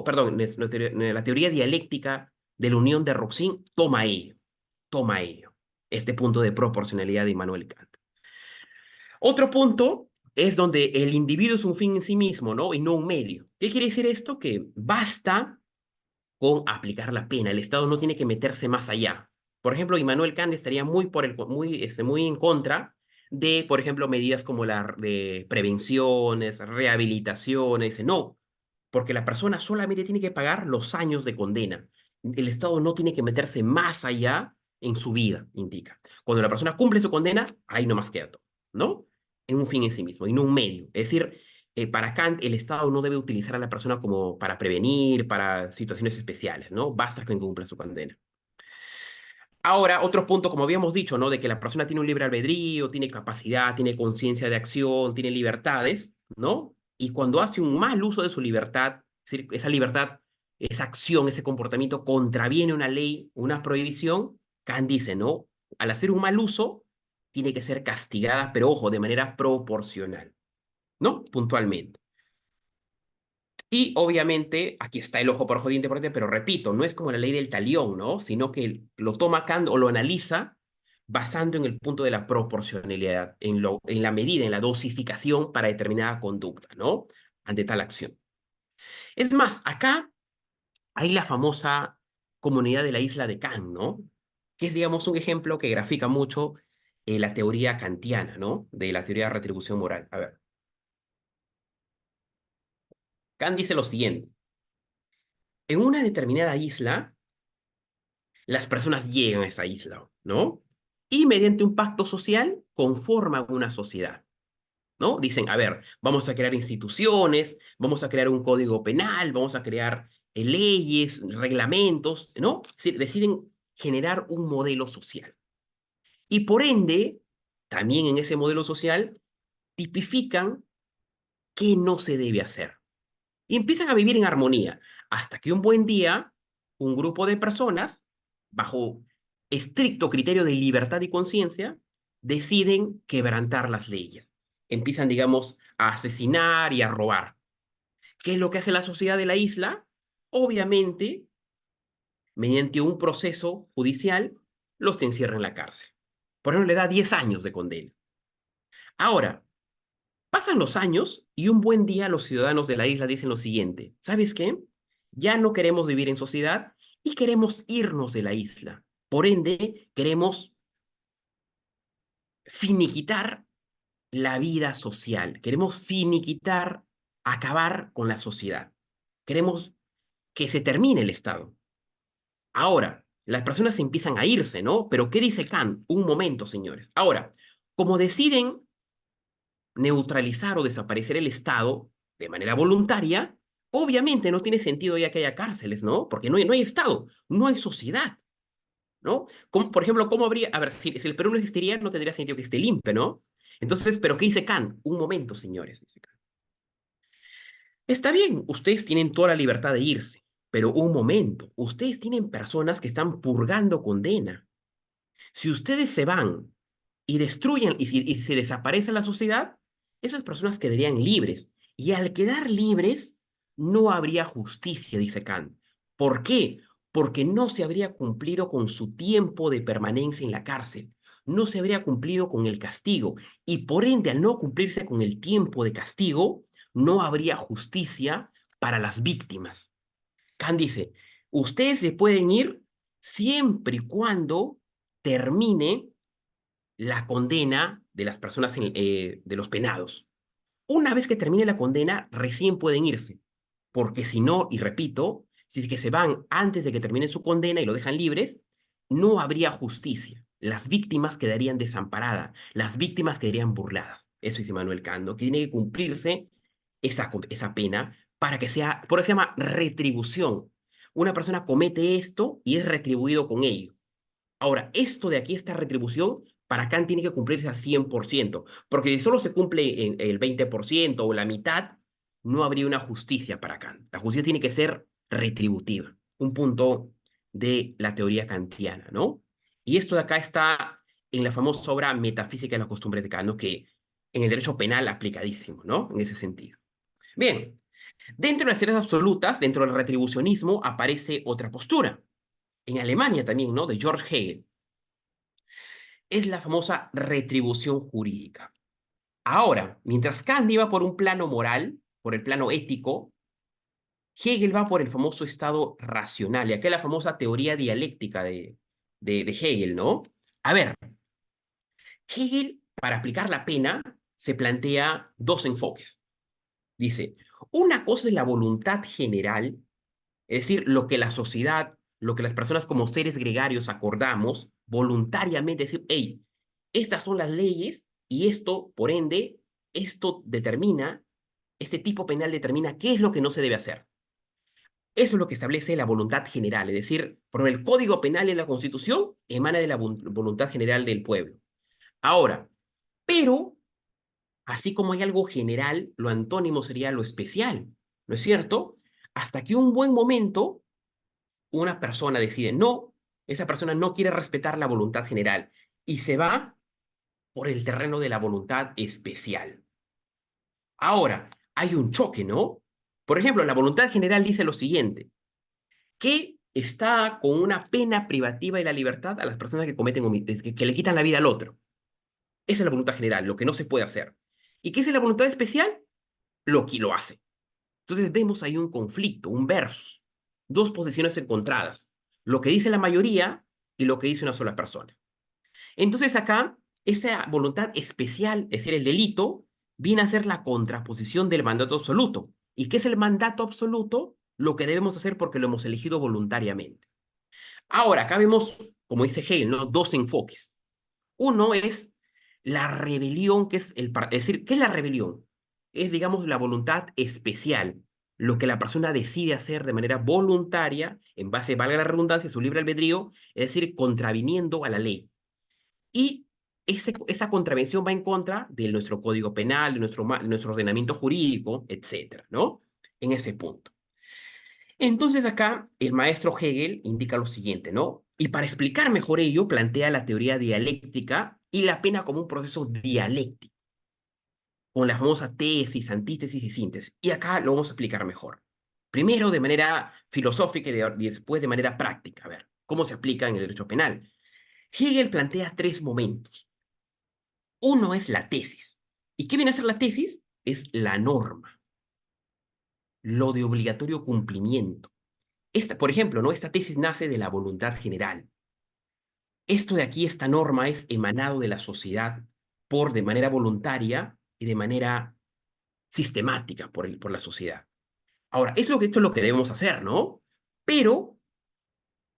perdón, la teoría dialéctica de la unión de Roxin, toma ello, este punto de proporcionalidad de Immanuel Kant. Otro punto es donde el individuo es un fin en sí mismo, ¿no? Y no un medio. ¿Qué quiere decir esto? Que basta con aplicar la pena. El Estado no tiene que meterse más allá. Por ejemplo, Immanuel Kant estaría muy en contra de, por ejemplo, medidas como la de prevenciones, rehabilitaciones. Dice, no, porque la persona solamente tiene que pagar los años de condena. El Estado no tiene que meterse más allá en su vida, indica. Cuando la persona cumple su condena, ahí nomás queda todo, ¿no? En un fin en sí mismo y no un medio. Es decir, para Kant, el Estado no debe utilizar a la persona como para prevenir, para situaciones especiales, ¿no? Basta que cumpla su condena. Ahora, otro punto, como habíamos dicho, ¿no? De que la persona tiene un libre albedrío, tiene capacidad, tiene conciencia de acción, tiene libertades, ¿no? Y cuando hace un mal uso de su libertad, es decir, esa libertad, esa acción, ese comportamiento contraviene una ley, una prohibición, Kant dice, ¿no? Al hacer un mal uso, tiene que ser castigada, pero ojo, de manera proporcional, ¿no? Puntualmente. Y obviamente, aquí está el ojo por ojo, diente por diente, pero repito, no es como la ley del talión, ¿no? Sino que lo toma Kant o lo analiza basando en el punto de la proporcionalidad, en la medida, en la dosificación para determinada conducta, ¿no? Ante tal acción. Es más, acá hay la famosa comunidad de la isla de Kant, ¿no? Que es, digamos, un ejemplo que grafica mucho la teoría kantiana, ¿no? De la teoría de retribución moral. A ver, Kant dice lo siguiente. En una determinada isla, las personas llegan a esa isla, ¿no? Y mediante un pacto social conforman una sociedad, ¿no? Dicen, a ver, vamos a crear instituciones, vamos a crear un código penal, vamos a crear leyes, reglamentos, ¿no? Es decir, deciden generar un modelo social. Y por ende, también en ese modelo social, tipifican qué no se debe hacer. Y empiezan a vivir en armonía, hasta que un buen día, un grupo de personas, bajo estricto criterio de libertad y conciencia, deciden quebrantar las leyes. Empiezan, digamos, a asesinar y a robar. ¿Qué es lo que hace la sociedad de la isla? Obviamente, mediante un proceso judicial, los encierra en la cárcel. Por ejemplo, le da 10 años de condena. Ahora, pasan los años y un buen día los ciudadanos de la isla dicen lo siguiente, ¿sabes qué? Ya no queremos vivir en sociedad y queremos irnos de la isla. Por ende, queremos finiquitar la vida social, queremos finiquitar, acabar con la sociedad. Queremos que se termine el Estado. Ahora, las personas empiezan a irse, ¿no? Pero ¿qué dice Kant? Un momento, señores. Ahora, como deciden neutralizar o desaparecer el Estado de manera voluntaria, obviamente no tiene sentido ya que haya cárceles, ¿no? Porque no hay Estado, no hay sociedad, ¿no? Como, por ejemplo, ¿cómo habría, a ver, si el Perú no existiría, no tendría sentido que esté el INPE, ¿no? Entonces, ¿pero qué dice Kant? Un momento, señores, dice Kant. Está bien, ustedes tienen toda la libertad de irse, pero un momento, ustedes tienen personas que están purgando condena. Si ustedes se van y destruyen y se desaparece la sociedad, esas personas quedarían libres. Y al quedar libres, no habría justicia, dice Kant. ¿Por qué? Porque no se habría cumplido con su tiempo de permanencia en la cárcel. No se habría cumplido con el castigo. Y por ende, al no cumplirse con el tiempo de castigo, no habría justicia para las víctimas. Kant dice, ustedes se pueden ir siempre y cuando termine la condena de las personas, de los penados. Una vez que termine la condena, recién pueden irse, porque si no, y repito, si es que se van antes de que termine su condena y lo dejan libres, no habría justicia. Las víctimas quedarían desamparadas, las víctimas quedarían burladas. Eso dice Manuel Cando, que tiene que cumplirse esa pena para que sea, por eso se llama retribución. Una persona comete esto y es retribuido con ello. Ahora, esto de aquí, esta retribución, para Kant tiene que cumplirse al 100%, porque si solo se cumple en el 20% o la mitad, no habría una justicia para Kant. La justicia tiene que ser retributiva, un punto de la teoría kantiana, ¿no? Y esto de acá está en la famosa obra Metafísica de las Costumbres de Kant, ¿no? Que en el derecho penal aplicadísimo, ¿no? En ese sentido. Bien, dentro de las series absolutas, dentro del retribucionismo, aparece otra postura. En Alemania también, ¿no? De George Hegel es la famosa retribución jurídica. Ahora, mientras Kant iba por un plano moral, por el plano ético, Hegel va por el famoso estado racional, y acá la famosa teoría dialéctica de Hegel, ¿no? A ver, Hegel, para aplicar la pena, se plantea dos enfoques. Dice, una cosa es la voluntad general, es decir, lo que la sociedad, lo que las personas como seres gregarios acordamos voluntariamente, decir, hey, estas son las leyes y esto, por ende, esto determina, este tipo penal determina qué es lo que no se debe hacer. Eso es lo que establece la voluntad general, es decir, por ejemplo, el Código Penal en la Constitución emana de la voluntad general del pueblo. Ahora, pero, así como hay algo general, lo antónimo sería lo especial, ¿no es cierto? Hasta que un buen momento una persona decide no, esa persona no quiere respetar la voluntad general y se va por el terreno de la voluntad especial. Ahora, hay un choque, ¿no? Por ejemplo, la voluntad general dice lo siguiente, que está con una pena privativa de la libertad a las personas que cometen que le quitan la vida al otro. Esa es la voluntad general, lo que no se puede hacer. ¿Y qué es la voluntad especial? Lo que lo hace. Entonces vemos ahí un conflicto, un versus, dos posiciones encontradas, lo que dice la mayoría y lo que dice una sola persona. Entonces acá, esa voluntad especial, es decir, el delito, viene a ser la contraposición del mandato absoluto. ¿Y qué es el mandato absoluto? Lo que debemos hacer porque lo hemos elegido voluntariamente. Ahora, acá vemos, como dice Hegel, ¿no? Dos enfoques. Uno es la rebelión, que es es decir, ¿qué es la rebelión? Es, digamos, la voluntad especial, lo que la persona decide hacer de manera voluntaria, en base, valga la redundancia, su libre albedrío, es decir, contraviniendo a la ley. Y esa contravención va en contra de nuestro código penal, de nuestro ordenamiento jurídico, etcétera, ¿no? En ese punto. Entonces acá el maestro Hegel indica lo siguiente, ¿no? Y para explicar mejor ello, plantea la teoría dialéctica y la pena como un proceso dialéctico, con la famosa tesis, antítesis y síntesis. Y acá lo vamos a explicar mejor. Primero de manera filosófica y después de manera práctica. A ver, ¿cómo se aplica en el derecho penal? Hegel plantea tres momentos. Uno es la tesis. ¿Y qué viene a ser la tesis? Es la norma, lo de obligatorio cumplimiento. Por ejemplo, ¿no? Esta tesis nace de la voluntad general. Esto de aquí, esta norma, es emanado de la sociedad de manera voluntaria y de manera sistemática por la sociedad. Ahora, esto es lo que debemos hacer, ¿no? Pero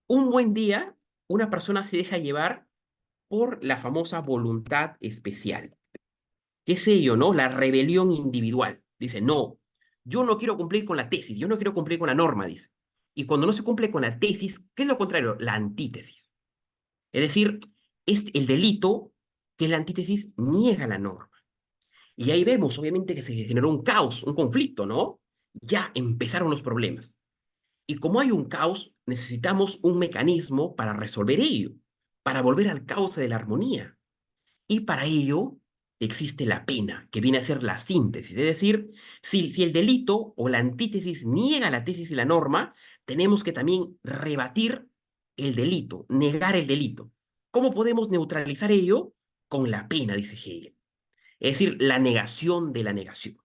un buen día, una persona se deja llevar por la famosa voluntad especial. ¿Qué es ello, no? La rebelión individual. Dice, no, yo no quiero cumplir con la tesis, yo no quiero cumplir con la norma, dice. Y cuando no se cumple con la tesis, ¿qué es lo contrario? La antítesis. Es decir, es el delito, que es la antítesis, niega la norma. Y ahí vemos, obviamente, que se generó un caos, un conflicto, ¿no? Ya empezaron los problemas. Y como hay un caos, necesitamos un mecanismo para resolver ello, para volver al cauce de la armonía. Y para ello existe la pena, que viene a ser la síntesis. Es decir, si el delito o la antítesis niega la tesis y la norma, tenemos que también rebatir el delito, negar el delito. ¿Cómo podemos neutralizar ello? Con la pena, dice Hegel. Es decir, la negación de la negación.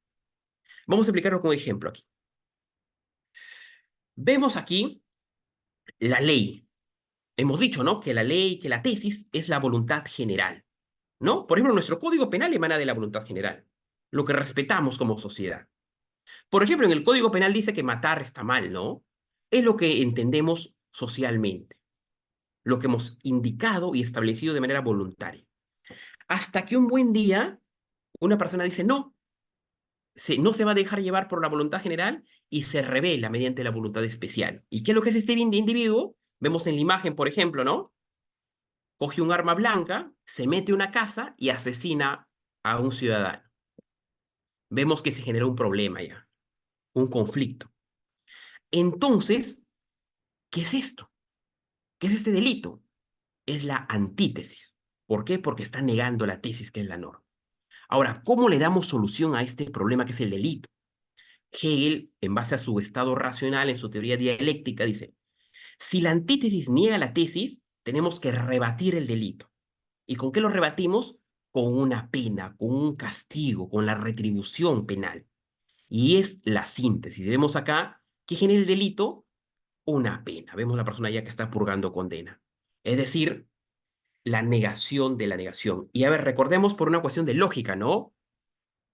Vamos a explicarlo con un ejemplo aquí. Vemos aquí la ley. Hemos dicho, ¿no? Que la ley, que la tesis es la voluntad general, ¿no? Por ejemplo, nuestro código penal emana de la voluntad general, lo que respetamos como sociedad. Por ejemplo, en el código penal dice que matar está mal, ¿no? Es lo que entendemos socialmente, lo que hemos indicado y establecido de manera voluntaria. Hasta que un buen día una persona dice, no, no se va a dejar llevar por la voluntad general y se revela mediante la voluntad especial. ¿Y qué es lo que es este individuo? Vemos en la imagen, por ejemplo, ¿no? Coge un arma blanca, se mete a una casa y asesina a un ciudadano. Vemos que se genera un problema ya, un conflicto. Entonces, ¿qué es esto? ¿Qué es este delito? Es la antítesis. ¿Por qué? Porque está negando la tesis que es la norma. Ahora, ¿cómo le damos solución a este problema que es el delito? Hegel, en base a su estado racional, en su teoría dialéctica, dice, si la antítesis niega la tesis, tenemos que rebatir el delito. ¿Y con qué lo rebatimos? Con una pena, con un castigo, con la retribución penal. Y es la síntesis. Vemos acá que genera el delito una pena. Vemos la persona ya que está purgando condena. Es decir, la negación de la negación. Y a ver, recordemos por una cuestión de lógica, ¿no?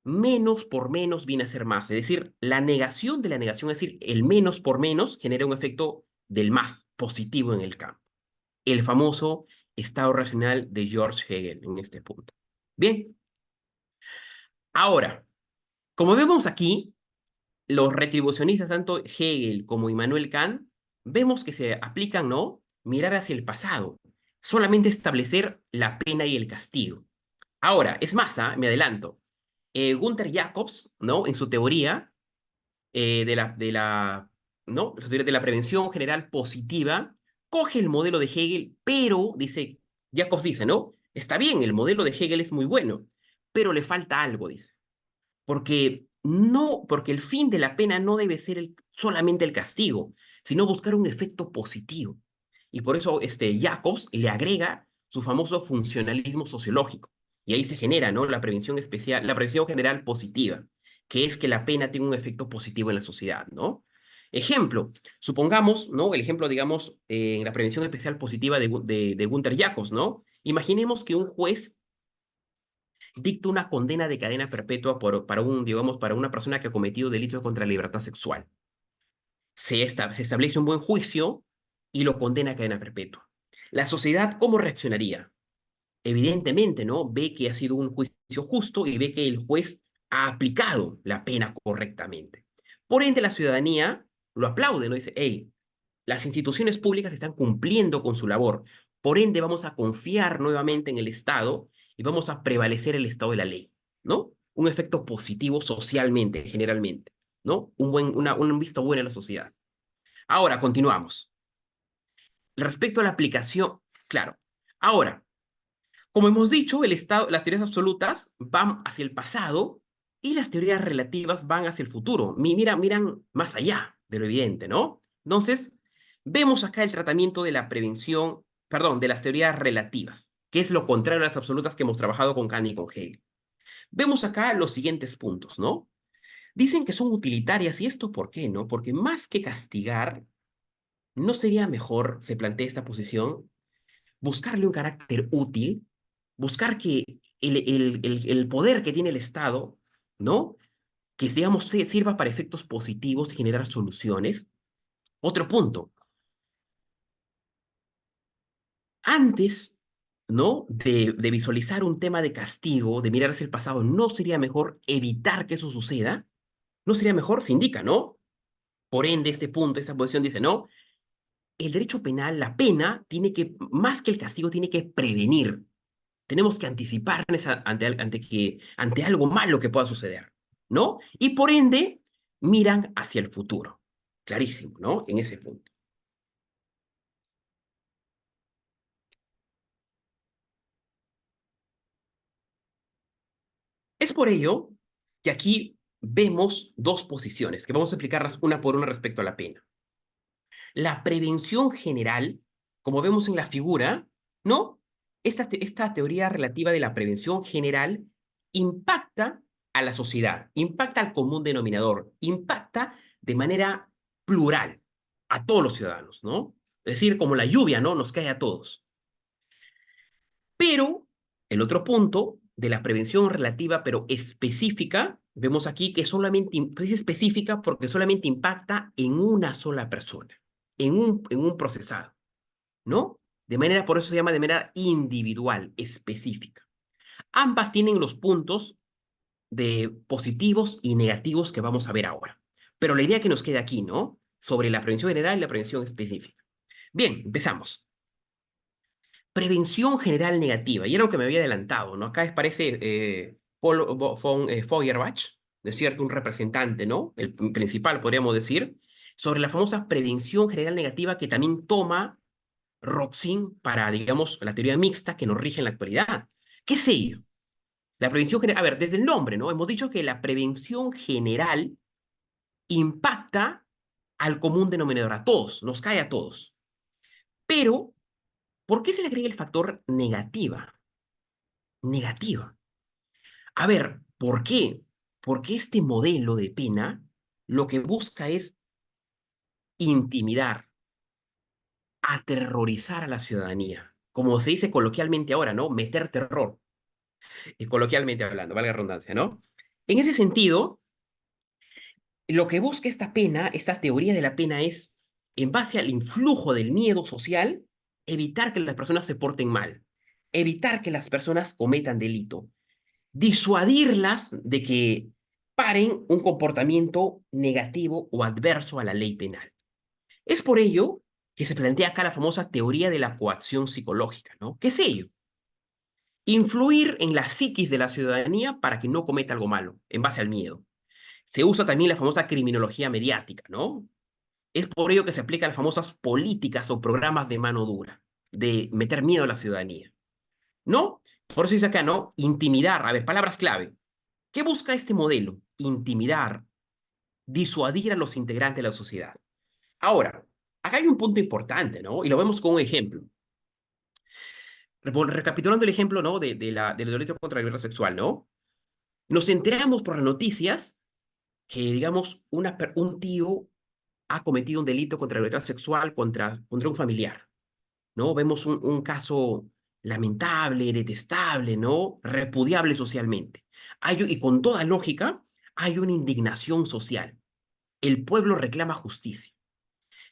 Menos por menos viene a ser más. Es decir, la negación de la negación, es decir, el menos por menos genera un efecto del más positivo en el campo. El famoso estado racional de George Hegel en este punto. Bien, ahora, como vemos aquí, los retribucionistas, tanto Hegel como Immanuel Kant, vemos que se aplican, ¿no? Mirar hacia el pasado, solamente establecer la pena y el castigo. Ahora, es más, me adelanto. Gunther Jacobs, ¿no? En su teoría ¿no? De la prevención general positiva, coge el modelo de Hegel, pero, Jacobs dice, ¿no? Está bien, el modelo de Hegel es muy bueno, pero le falta algo, dice. Porque el fin de la pena no debe ser solamente el castigo, sino buscar un efecto positivo. Y por eso Jacobs le agrega su famoso funcionalismo sociológico. Y ahí se genera, ¿no? La prevención especial, la prevención general positiva, que es que la pena tenga un efecto positivo en la sociedad, ¿no? Ejemplo, supongamos, ¿no? El ejemplo, digamos, en la prevención especial positiva de Gunther Jacobs, ¿no? Imaginemos que un juez dicta una condena de cadena perpetua para digamos, para una persona que ha cometido delitos contra la libertad sexual. Se establece un buen juicio y lo condena a cadena perpetua. ¿La sociedad cómo reaccionaría? Evidentemente, ¿no? Ve que ha sido un juicio justo y ve que el juez ha aplicado la pena correctamente. Por ende, la ciudadanía lo aplaude, ¿no? Dice, hey, las instituciones públicas están cumpliendo con su labor. Por ende, vamos a confiar nuevamente en el Estado y vamos a prevalecer el Estado de la ley, ¿no? Un efecto positivo socialmente, generalmente, ¿no? Un visto bueno en la sociedad. Ahora, continuamos. Respecto a la aplicación, claro. Ahora, como hemos dicho, el Estado, las teorías absolutas van hacia el pasado y las teorías relativas van hacia el futuro. Miran más allá de lo evidente, ¿no? Entonces, vemos acá el tratamiento de la prevención, perdón, de las teorías relativas, que es lo contrario a las absolutas que hemos trabajado con Kant y con Hegel. Vemos acá los siguientes puntos, ¿no? Dicen que son utilitarias, ¿y esto por qué, no? Porque más que castigar, ¿no sería mejor, se plantea esta posición, buscarle un carácter útil, buscar que el poder que tiene el Estado, ¿no? Que, digamos, sirva para efectos positivos y generar soluciones? Otro punto, antes, ¿no? De visualizar un tema de castigo, de mirar hacia el pasado, ¿no sería mejor evitar que eso suceda? ¿No sería mejor? Se indica, ¿no? Por ende, este punto, esta posición dice, no, el derecho penal, la pena, tiene que, más que el castigo, tiene que prevenir. Tenemos que anticiparnos ante algo malo que pueda suceder, ¿no? Y por ende, miran hacia el futuro. Clarísimo, ¿no? En ese punto. Es por ello que aquí vemos dos posiciones, que vamos a explicarlas una por una respecto a la pena. La prevención general, como vemos en la figura, ¿no? Esta teoría relativa de la prevención general impacta a la sociedad, impacta al común denominador, impacta de manera plural a todos los ciudadanos, ¿no? Es decir, como la lluvia, ¿no? Nos cae a todos. Pero el otro punto de la prevención relativa, pero específica, vemos aquí que solamente es específica porque solamente impacta en una sola persona, en un procesado, ¿no? De manera, por eso se llama de manera individual, específica. Ambas tienen los puntos de positivos y negativos que vamos a ver ahora. Pero la idea que nos queda aquí, ¿no? Sobre la prevención general y la prevención específica. Bien, empezamos. Prevención general negativa. Y era lo que me había adelantado, ¿no? Acá parece Paul von Feuerbach, ¿no es cierto? Un representante, ¿no? El principal, podríamos decir, sobre la famosa prevención general negativa que también toma Roxin para, digamos, la teoría mixta que nos rige en la actualidad. ¿Qué es ello? La prevención general, a ver, desde el nombre, ¿no? Hemos dicho que la prevención general impacta al común denominador, a todos, nos cae a todos. Pero, ¿por qué se le agrega el factor negativa? Negativa. A ver, ¿por qué? Porque este modelo de pena lo que busca es intimidar, aterrorizar a la ciudadanía. Como se dice coloquialmente ahora, ¿no? Meter terror, coloquialmente hablando, valga la redundancia, ¿no? En ese sentido, lo que busca esta pena, esta teoría de la pena es, en base al influjo del miedo social, evitar que las personas se porten mal, evitar que las personas cometan delito, disuadirlas de que paren un comportamiento negativo o adverso a la ley penal. Es por ello que se plantea acá la famosa teoría de la coacción psicológica, ¿no? ¿Qué es ello? Influir en la psiquis de la ciudadanía para que no cometa algo malo, en base al miedo. Se usa también la famosa criminología mediática, ¿no? Es por ello que se aplican las famosas políticas o programas de mano dura, de meter miedo a la ciudadanía, ¿no? Por eso dice acá, ¿no? Intimidar, a ver, palabras clave. ¿Qué busca este modelo? Intimidar, disuadir a los integrantes de la sociedad. Ahora, Acá hay un punto importante, ¿no? Y lo vemos con un ejemplo. Recapitulando el ejemplo, ¿no? Del delito contra la libertad sexual, ¿no? Nos enteramos por las noticias que, digamos, un tío ha cometido un delito contra la libertad sexual contra un familiar, ¿no? Vemos un caso lamentable, detestable, ¿no? Repudiable socialmente. Y con toda lógica, hay una indignación social. El pueblo reclama justicia.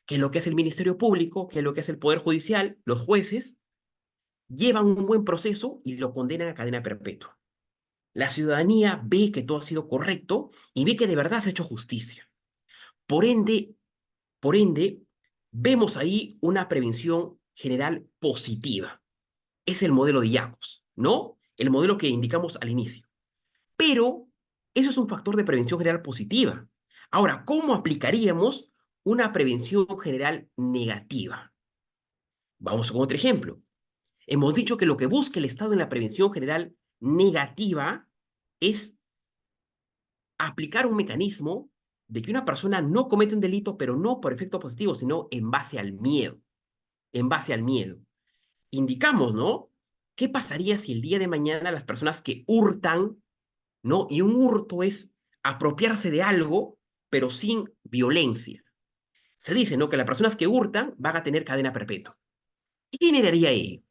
Que lo que es el Ministerio Público, que lo que es el Poder Judicial, los jueces, llevan un buen proceso y lo condenan a cadena perpetua. La ciudadanía ve que todo ha sido correcto y ve que de verdad se ha hecho justicia. Por ende, por ende, vemos ahí una prevención general positiva. Es el modelo de Jacobs, ¿no? El modelo que indicamos al inicio. Pero eso es un factor de prevención general positiva. Ahora, ¿cómo aplicaríamos una prevención general negativa? Vamos con otro ejemplo. Hemos dicho que lo que busca el Estado en la prevención general negativa es aplicar un mecanismo de que una persona no comete un delito, pero no por efecto positivo, sino en base al miedo, en base al miedo. Indicamos, ¿no? ¿Qué pasaría si el día de mañana las personas que hurtan, ¿no? Y un hurto es apropiarse de algo, pero sin violencia. Se dice, ¿no? Que las personas que hurtan van a tener cadena perpetua. ¿Qué generaría ello?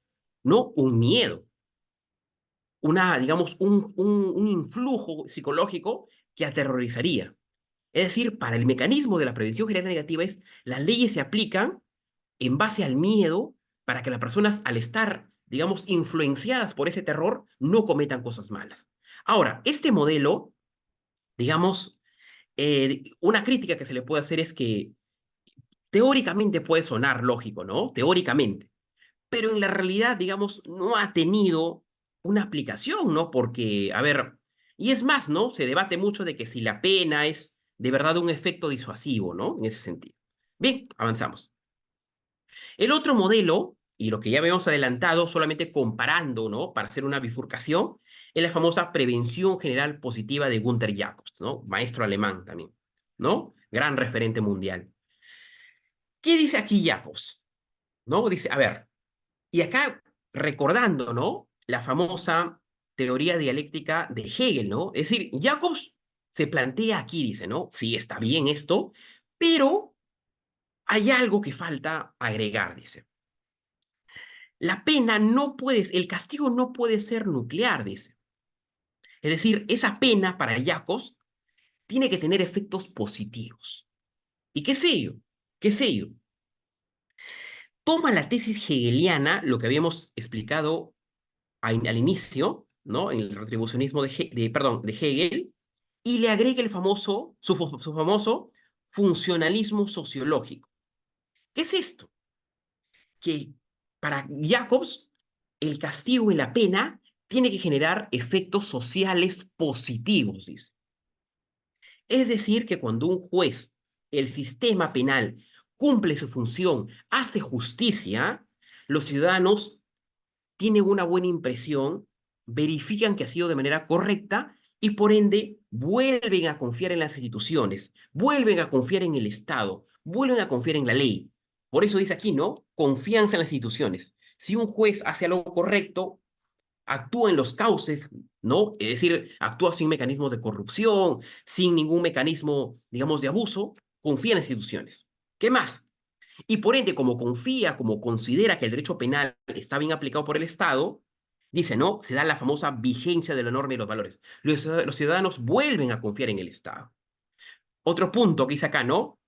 ¿No? Un miedo, digamos, un influjo psicológico que aterrorizaría. Es decir, para el mecanismo de la prevención general negativa es las leyes se aplican en base al miedo para que las personas al estar, digamos, influenciadas por ese terror no cometan cosas malas. Ahora, este modelo, digamos, una crítica que se le puede hacer es que teóricamente puede sonar lógico, ¿no? Teóricamente, pero en la realidad, digamos, no ha tenido una aplicación, ¿no? Porque, a ver, y es más, ¿no? Se debate mucho de que si la pena es de verdad un efecto disuasivo, ¿no? En ese sentido. Bien, avanzamos. El otro modelo, y lo que ya habíamos adelantado, solamente comparando, ¿no? Para hacer una bifurcación, es la famosa prevención general positiva de Gunther Jacobs, ¿no? Maestro alemán también, ¿no? Gran referente mundial. ¿Qué dice aquí Jacobs? ¿No? Dice, a ver, y acá recordando, ¿no? La famosa teoría dialéctica de Hegel, ¿no? Es decir, Jacobs se plantea aquí, dice, ¿no? Sí, está bien esto, pero hay algo que falta agregar, dice. La pena no puede, el castigo no puede ser nuclear, dice. Es decir, esa pena para Jacobs tiene que tener efectos positivos. ¿Y qué sé yo? ¿Qué sé yo? Toma la tesis hegeliana, lo que habíamos explicado al inicio, ¿no? En el retribucionismo perdón, de Hegel, y le agrega su famoso funcionalismo sociológico. ¿Qué es esto? Que para Jacobs, el castigo y la pena tiene que generar efectos sociales positivos, dice. Es decir, que cuando un juez, el sistema penal, cumple su función, hace justicia, los ciudadanos tienen una buena impresión, verifican que ha sido de manera correcta y por ende vuelven a confiar en las instituciones, vuelven a confiar en el Estado, vuelven a confiar en la ley. Por eso dice aquí, ¿no? Confianza en las instituciones. Si un juez hace algo correcto, actúa en los cauces, ¿no? Es decir, actúa sin mecanismos de corrupción, sin ningún mecanismo, digamos, de abuso, confía en las instituciones. ¿Qué más? Y por ende, como confía, como considera que el derecho penal está bien aplicado por el Estado, dice, ¿no? Se da la famosa vigencia de la norma y los valores. Los ciudadanos vuelven a confiar en el Estado. Otro punto que dice acá, ¿no?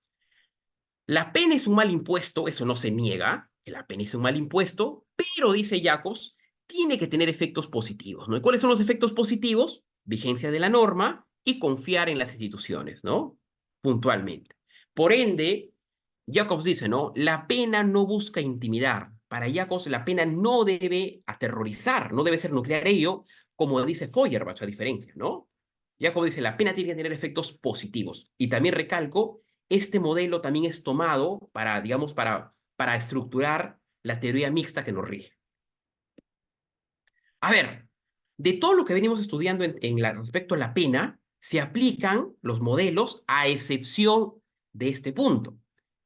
La pena es un mal impuesto, eso no se niega, que la pena es un mal impuesto, pero, dice Jacobs, tiene que tener efectos positivos, ¿no? ¿Y cuáles son los efectos positivos? Vigencia de la norma y confiar en las instituciones, ¿no? Puntualmente. Por ende, Jacobs dice, ¿no? La pena no busca intimidar. Para Jacobs, la pena no debe aterrorizar, no debe ser nuclear ello, como dice Feuerbach, a diferencia, ¿no? Jacobs dice, la pena tiene que tener efectos positivos. Y también recalco, este modelo también es tomado para, digamos, para estructurar la teoría mixta que nos rige. A ver, de todo lo que venimos estudiando respecto a la pena, se aplican los modelos a excepción de este punto.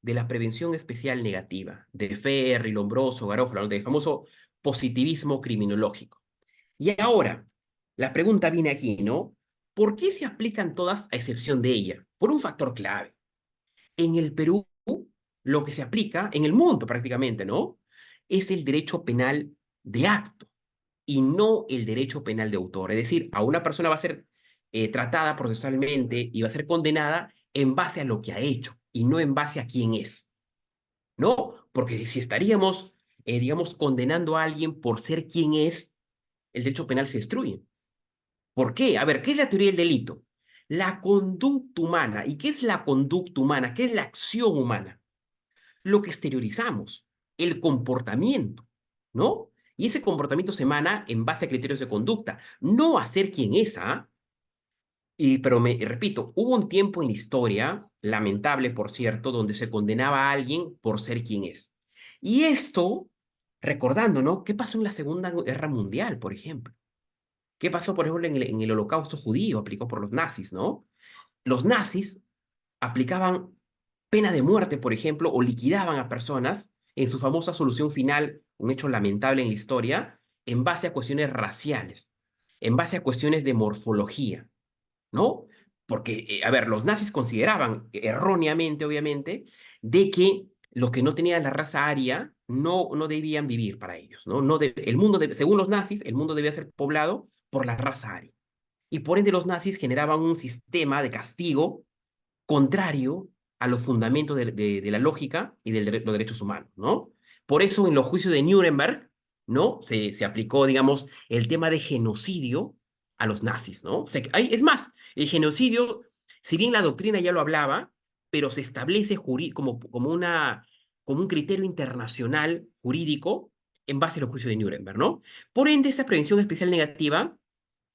de la prevención especial negativa, de Ferri, Lombroso, Garofalo, ¿no? Del famoso positivismo criminológico. Y ahora, la pregunta viene aquí, ¿no? ¿Por qué se aplican todas a excepción de ella? Por un factor clave. En el Perú, lo que se aplica, en el mundo prácticamente, ¿no? Es el derecho penal de acto y no el derecho penal de autor. Es decir, a una persona va a ser tratada procesalmente y va a ser condenada en base a lo que ha hecho y no en base a quién es, ¿no? Porque si estaríamos, digamos, condenando a alguien por ser quien es, el derecho penal se destruye. ¿Por qué? A ver, ¿qué es la teoría del delito? La conducta humana. ¿Y qué es la conducta humana? ¿Qué es la acción humana? Lo que exteriorizamos, el comportamiento, ¿no? Y ese comportamiento se emana en base a criterios de conducta, no a ser quien es, ¿ah? Pero repito, hubo un tiempo en la historia, lamentable por cierto, donde se condenaba a alguien por ser quien es. Y esto, recordando, ¿no? ¿Qué pasó en la Segunda Guerra Mundial, por ejemplo? ¿Qué pasó, por ejemplo, en el Holocausto judío aplicado por los nazis, ¿no? Los nazis aplicaban pena de muerte, por ejemplo, o liquidaban a personas en su famosa solución final, un hecho lamentable en la historia, en base a cuestiones raciales, en base a cuestiones de morfología, ¿no? Porque, a ver, los nazis consideraban, erróneamente, obviamente, de que los que no tenían la raza aria no debían vivir para ellos, ¿no? El mundo, según los nazis, el mundo debía ser poblado por la raza aria. Y por ende los nazis generaban un sistema de castigo contrario a los fundamentos de la lógica y de los derechos humanos, ¿no? Por eso en los juicios de Nuremberg, ¿no? Se aplicó, digamos, el tema de genocidio a los nazis, ¿no? O sea, es más, el genocidio, si bien la doctrina ya lo hablaba, pero se establece como un criterio internacional jurídico en base a los juicios de Nuremberg, ¿no? Por ende, esa prevención especial negativa,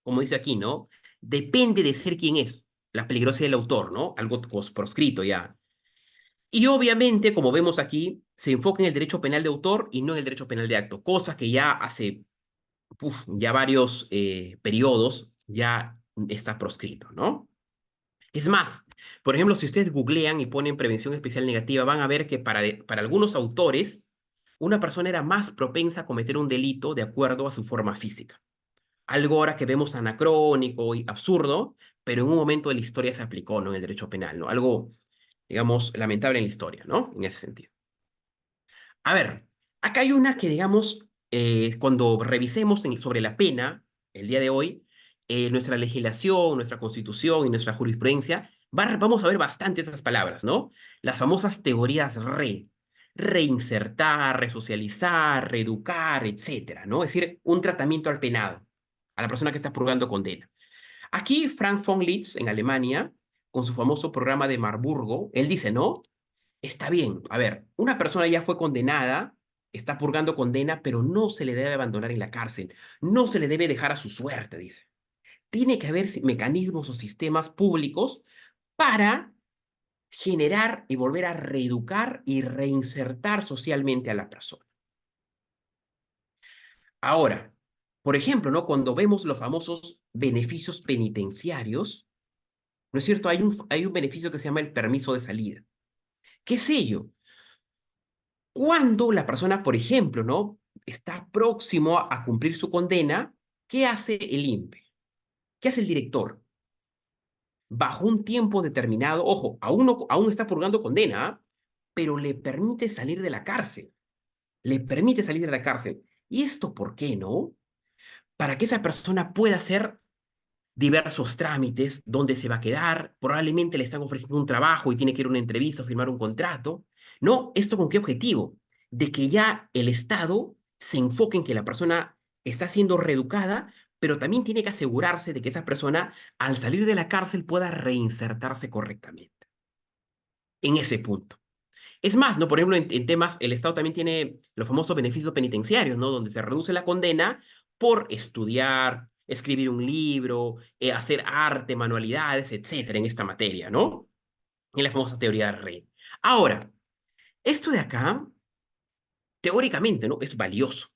como dice aquí, ¿no? Depende de ser quien es, la peligrosidad del autor, ¿no? Algo proscrito ya. Y obviamente, como vemos aquí, se enfoca en el derecho penal de autor y no en el derecho penal de acto, cosas que ya hace ya varios periodos ya está proscrito, ¿no? Es más, por ejemplo, si ustedes googlean y ponen prevención especial negativa, van a ver que para algunos autores, una persona era más propensa a cometer un delito de acuerdo a su forma física. Algo ahora que vemos anacrónico y absurdo, pero en un momento de la historia se aplicó, ¿no? En el derecho penal, ¿no? Algo, digamos, lamentable en la historia, ¿no? En ese sentido. A ver, acá hay una que, digamos, cuando revisemos sobre la pena, el día de hoy, nuestra legislación, nuestra constitución y nuestra jurisprudencia, vamos a ver bastante esas palabras, ¿no? Las famosas teorías reinsertar, resocializar, reeducar, etcétera, ¿no? Es decir, un tratamiento al penado, a la persona que está purgando condena. Aquí Frank von Litz, en Alemania, con su famoso programa de Marburgo, él dice, ¿no? Está bien, a ver, una persona ya fue condenada, está purgando condena, pero no se le debe abandonar en la cárcel, no se le debe dejar a su suerte, dice. Tiene que haber mecanismos o sistemas públicos para generar y volver a reeducar y reinsertar socialmente a la persona. Ahora, por ejemplo, ¿no? Cuando vemos los famosos beneficios penitenciarios, ¿no es cierto? Hay un beneficio que se llama el permiso de salida. ¿Qué es ello? Cuando la persona, por ejemplo, ¿no? Está próximo a cumplir su condena, ¿qué hace el INPE? ¿Qué hace el director? Bajo un tiempo determinado, ojo, aún está purgando condena, ¿ah? Pero le permite salir de la cárcel. Le permite salir de la cárcel. ¿Y esto por qué, no? Para que esa persona pueda hacer diversos trámites, dónde se va a quedar, probablemente le están ofreciendo un trabajo y tiene que ir a una entrevista o firmar un contrato. No, ¿esto con qué objetivo? De que ya el Estado se enfoque en que la persona está siendo reeducada, pero también tiene que asegurarse de que esa persona al salir de la cárcel pueda reinsertarse correctamente en ese punto. Es más, ¿no? Por ejemplo, en temas, el Estado también tiene los famosos beneficios penitenciarios, ¿no? Donde se reduce la condena por estudiar, escribir un libro, hacer arte, manualidades, etcétera, en esta materia, ¿no? En la famosa teoría del rey. Ahora, esto de acá, teóricamente, ¿no? Es valioso.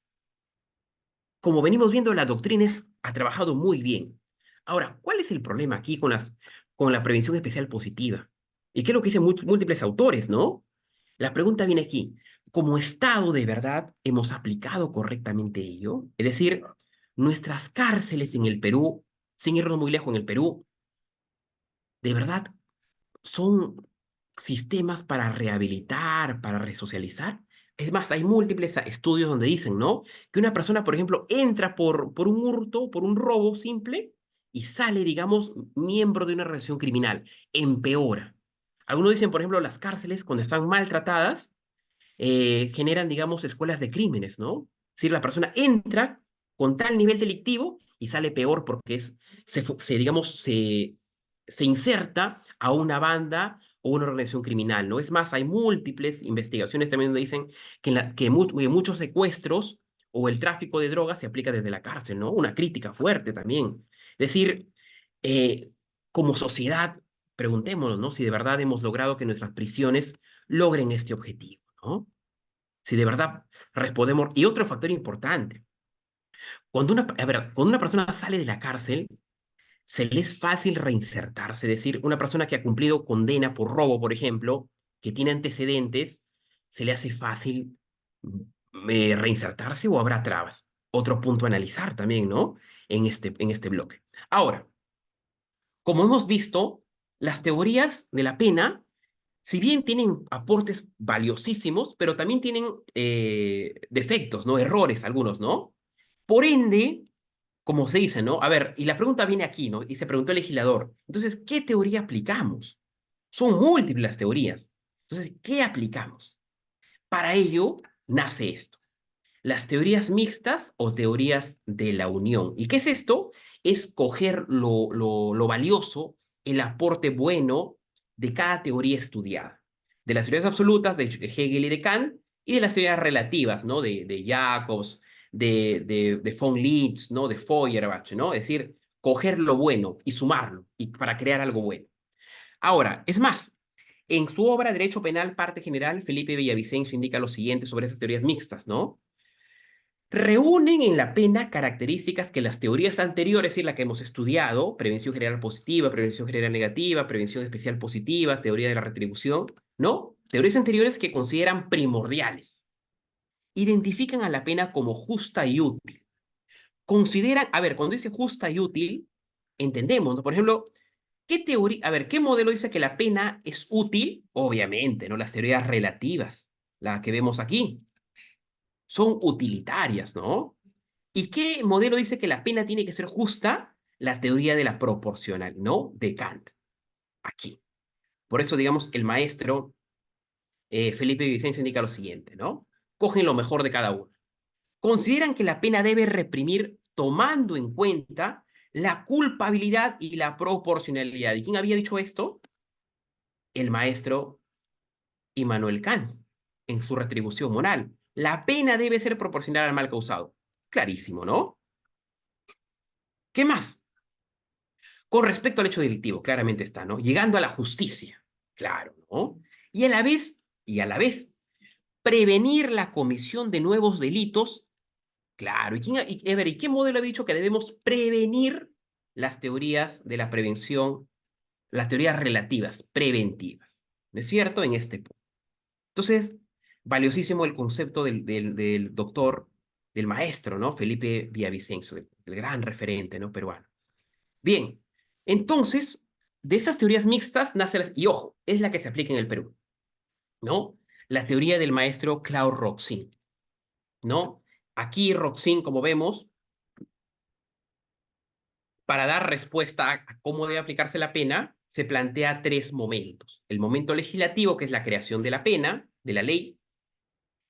Como venimos viendo, la doctrina ha trabajado muy bien. Ahora, ¿cuál es el problema aquí con la prevención especial positiva? Y qué es lo que dicen múltiples autores, ¿no? La pregunta viene aquí. ¿Como Estado de verdad hemos aplicado correctamente ello? Es decir, nuestras cárceles en el Perú, sin irnos muy lejos en el Perú, ¿de verdad son sistemas para rehabilitar, para resocializar? Es más, hay múltiples estudios donde dicen, ¿no? Que una persona, por ejemplo, entra por un hurto, por un robo simple, y sale, digamos, miembro de una relación criminal. Empeora. Algunos dicen, por ejemplo, las cárceles, cuando están maltratadas, generan, digamos, escuelas de crímenes, ¿no? Es decir, la persona entra con tal nivel delictivo y sale peor porque digamos, se inserta a una banda o una organización criminal, ¿no? Es más, hay múltiples investigaciones también donde dicen que muchos secuestros o el tráfico de drogas se aplica desde la cárcel, ¿no? Una crítica fuerte también. Es decir, eh, como sociedad, preguntémonos, ¿no? Si de verdad hemos logrado que nuestras prisiones logren este objetivo, ¿no? Si de verdad respondemos. Y otro factor importante, cuando una persona sale de la cárcel, se le es fácil reinsertarse, es decir, una persona que ha cumplido condena por robo, por ejemplo, que tiene antecedentes, se le hace fácil reinsertarse o habrá trabas. Otro punto a analizar también, ¿no? En este bloque. Ahora, como hemos visto, las teorías de la pena si bien tienen aportes valiosísimos, pero también tienen defectos, ¿no? Errores algunos, ¿no? Por ende, como se dice, ¿no? A ver, y la pregunta viene aquí, ¿no? Y se preguntó el legislador. Entonces, ¿qué teoría aplicamos? Son múltiples las teorías. Entonces, ¿qué aplicamos? Para ello nace esto las teorías mixtas o teorías de la unión. ¿Y qué es esto? Es coger lo valioso, el aporte bueno de cada teoría estudiada. De las teorías absolutas de Hegel y de Kant y de las teorías relativas, ¿no? De Jacobs, de von Litz, ¿no? De Feuerbach, ¿no? Es decir, coger lo bueno y sumarlo y para crear algo bueno. Ahora, es más, en su obra Derecho Penal, parte general, Felipe Villavicencio indica lo siguiente sobre esas teorías mixtas, ¿no? Reúnen en la pena características que las teorías anteriores, es decir, la que hemos estudiado, prevención general positiva, prevención general negativa, prevención especial positiva, teoría de la retribución, ¿no? Teorías anteriores que consideran primordiales. Identifican a la pena como justa y útil. Consideran, a ver, cuando dice justa y útil, entendemos, ¿no? Por ejemplo, ¿qué teoría, a ver, qué modelo dice que la pena es útil? Obviamente, ¿no? Las teorías relativas, las que vemos aquí, son utilitarias, ¿no? ¿Y qué modelo dice que la pena tiene que ser justa? La teoría de la proporcional, ¿no? De Kant, aquí. Por eso, digamos, el maestro Felipe Vicencio indica lo siguiente, ¿no? Cogen lo mejor de cada uno. Consideran que la pena debe reprimir tomando en cuenta la culpabilidad y la proporcionalidad. ¿Y quién había dicho esto? El maestro Immanuel Kant, en su retribución moral. La pena debe ser proporcional al mal causado. Clarísimo, ¿no? ¿Qué más? Con respecto al hecho delictivo, claramente está, ¿no? Llegando a la justicia, claro, ¿no? Y a la vez, prevenir la comisión de nuevos delitos, claro. A ver, ¿y qué modelo ha dicho que debemos prevenir las teorías de la prevención, las teorías relativas, preventivas? ¿No es cierto? En este punto. Entonces, valiosísimo el concepto del doctor, del maestro, ¿no? Felipe Villavicencio, el gran referente, ¿no? Peruano. Bien, entonces, de esas teorías mixtas nace, y ojo, es la que se aplica en el Perú, ¿no? La teoría del maestro Claude Roxin, ¿no? Aquí Roxin, como vemos, para dar respuesta a cómo debe aplicarse la pena, se plantea tres momentos. El momento legislativo, que es la creación de la pena, de la ley.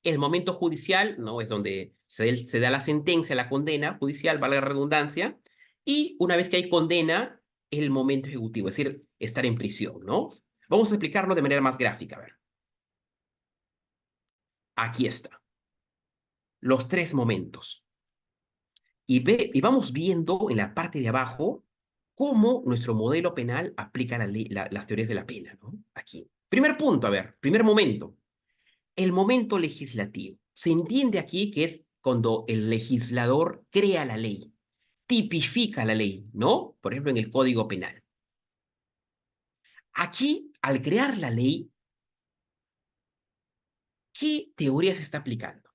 El momento judicial, ¿no? Es donde se da la sentencia, la condena judicial, valga la redundancia. Y una vez que hay condena, el momento ejecutivo, es decir, estar en prisión, ¿no? Vamos a explicarlo de manera más gráfica. A ver, aquí está. Los tres momentos. Y vamos viendo en la parte de abajo cómo nuestro modelo penal aplica las teorías de la pena, ¿no? Aquí. Primer punto, a ver, primer momento. El momento legislativo. Se entiende aquí que es cuando el legislador crea la ley, tipifica la ley, ¿no? Por ejemplo, en el Código Penal. Aquí, al crear la ley, ¿Qué teoría se está aplicando?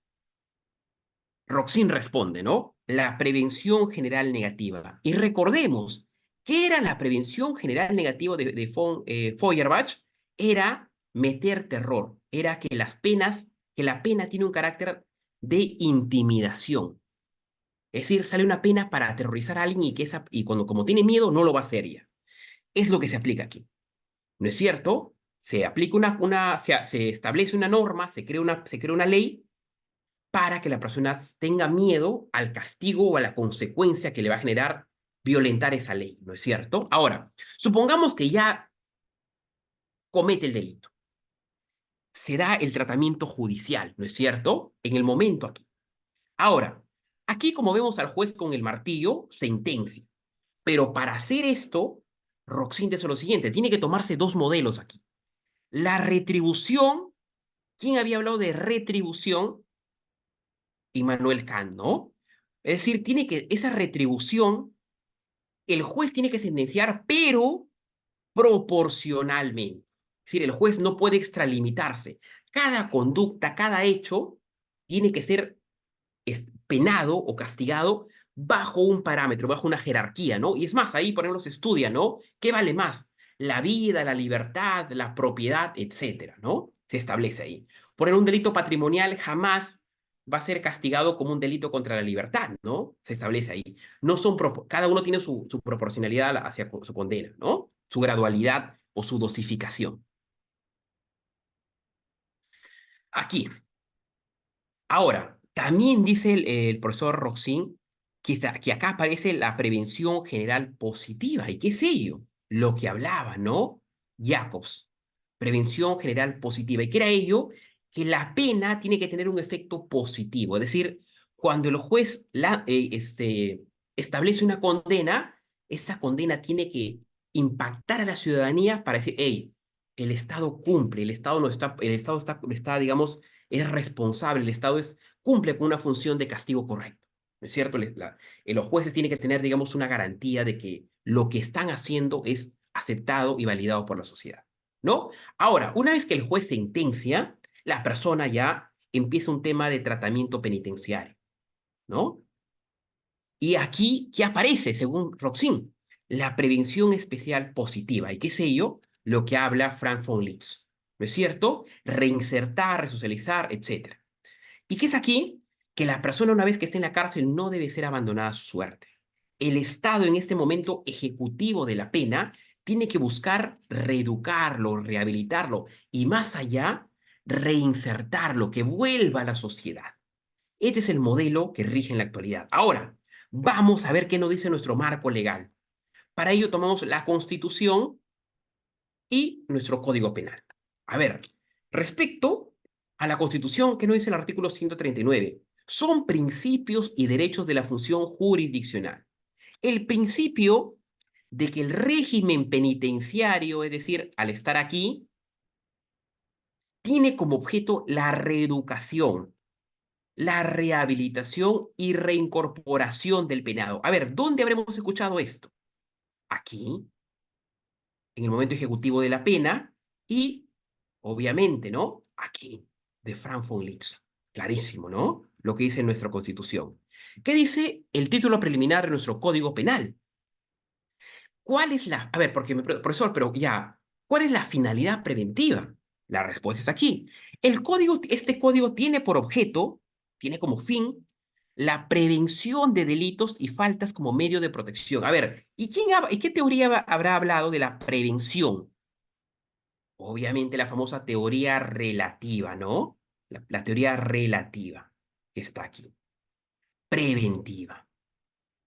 Roxin responde, ¿no? La prevención general negativa. Y recordemos, ¿qué era la prevención general negativa de Feuerbach? Era meter terror, era que la pena tiene un carácter de intimidación. Es decir, sale una pena para aterrorizar a alguien y cuando como tiene miedo no lo va a hacer ya. Es lo que se aplica aquí. ¿No es cierto? Se aplica se establece una norma, se crea una ley para que la persona tenga miedo al castigo o a la consecuencia que le va a generar violentar esa ley, ¿no es cierto? Ahora, supongamos que ya comete el delito. Se da el tratamiento judicial, ¿no es cierto? En el momento aquí. Ahora, aquí como vemos al juez con el martillo, sentencia. Pero para hacer esto, Roxin dice lo siguiente, tiene que tomarse dos modelos aquí. La retribución, ¿quién había hablado de retribución? Immanuel Kant, ¿no? Es decir, esa retribución, el juez tiene que sentenciar, pero proporcionalmente. Es decir, el juez no puede extralimitarse. Cada conducta, cada hecho, tiene que ser penado o castigado bajo un parámetro, bajo una jerarquía, ¿no? Y es más, ahí, por ejemplo, se estudia, ¿no? ¿Qué vale más? La vida, la libertad, la propiedad, etcétera, ¿no? Se establece ahí. Por ejemplo, un delito patrimonial jamás va a ser castigado como un delito contra la libertad, ¿no? Se establece ahí. No son cada uno tiene su proporcionalidad hacia su condena, ¿no? Su gradualidad o su dosificación. Aquí, ahora, también dice el profesor Roxin que acá aparece la prevención general positiva. ¿Y qué es ello? Lo que hablaba, ¿no? Jacobs. Prevención general positiva. ¿Y qué era ello? Que la pena tiene que tener un efecto positivo. Es decir, cuando el juez establece una condena, esa condena tiene que impactar a la ciudadanía para decir, hey, el Estado cumple, el Estado está, digamos, es responsable, cumple con una función de castigo correcto. ¿No es cierto? Los jueces tienen que tener, digamos, una garantía de que lo que están haciendo es aceptado y validado por la sociedad. ¿No? Ahora, una vez que el juez sentencia, la persona ya empieza un tema de tratamiento penitenciario. ¿No? Y aquí, ¿qué aparece, según Roxin? La prevención especial positiva. ¿Y qué es ello? Lo que habla Frank von Litz. ¿No es cierto? Reinsertar, resocializar, etcétera. ¿Y qué es aquí? Que la persona una vez que esté en la cárcel no debe ser abandonada a su suerte. El Estado en este momento ejecutivo de la pena tiene que buscar reeducarlo, rehabilitarlo y más allá, reinsertarlo, que vuelva a la sociedad. Este es el modelo que rige en la actualidad. Ahora, vamos a ver qué nos dice nuestro marco legal. Para ello tomamos la Constitución y nuestro Código Penal. A ver, respecto a la Constitución, ¿qué nos dice el artículo 139? Son principios y derechos de la función jurisdiccional. El principio de que el régimen penitenciario, es decir, al estar aquí, tiene como objeto la reeducación, la rehabilitación y reincorporación del penado. A ver, ¿dónde habremos escuchado esto? Aquí, en el momento ejecutivo de la pena y, obviamente, ¿no? Aquí, de Frank von Litz. Clarísimo, ¿no? Lo que dice nuestra Constitución. ¿Qué dice el título preliminar de nuestro Código Penal? ¿Cuál es la... A ver, profesor, pero ya, ¿cuál es la finalidad preventiva? La respuesta es aquí. Este código tiene por objeto, tiene como fin, la prevención de delitos y faltas como medio de protección. A ver, ¿y qué teoría habrá hablado de la prevención? Obviamente la famosa teoría relativa, ¿no? La teoría relativa que está aquí. Preventiva.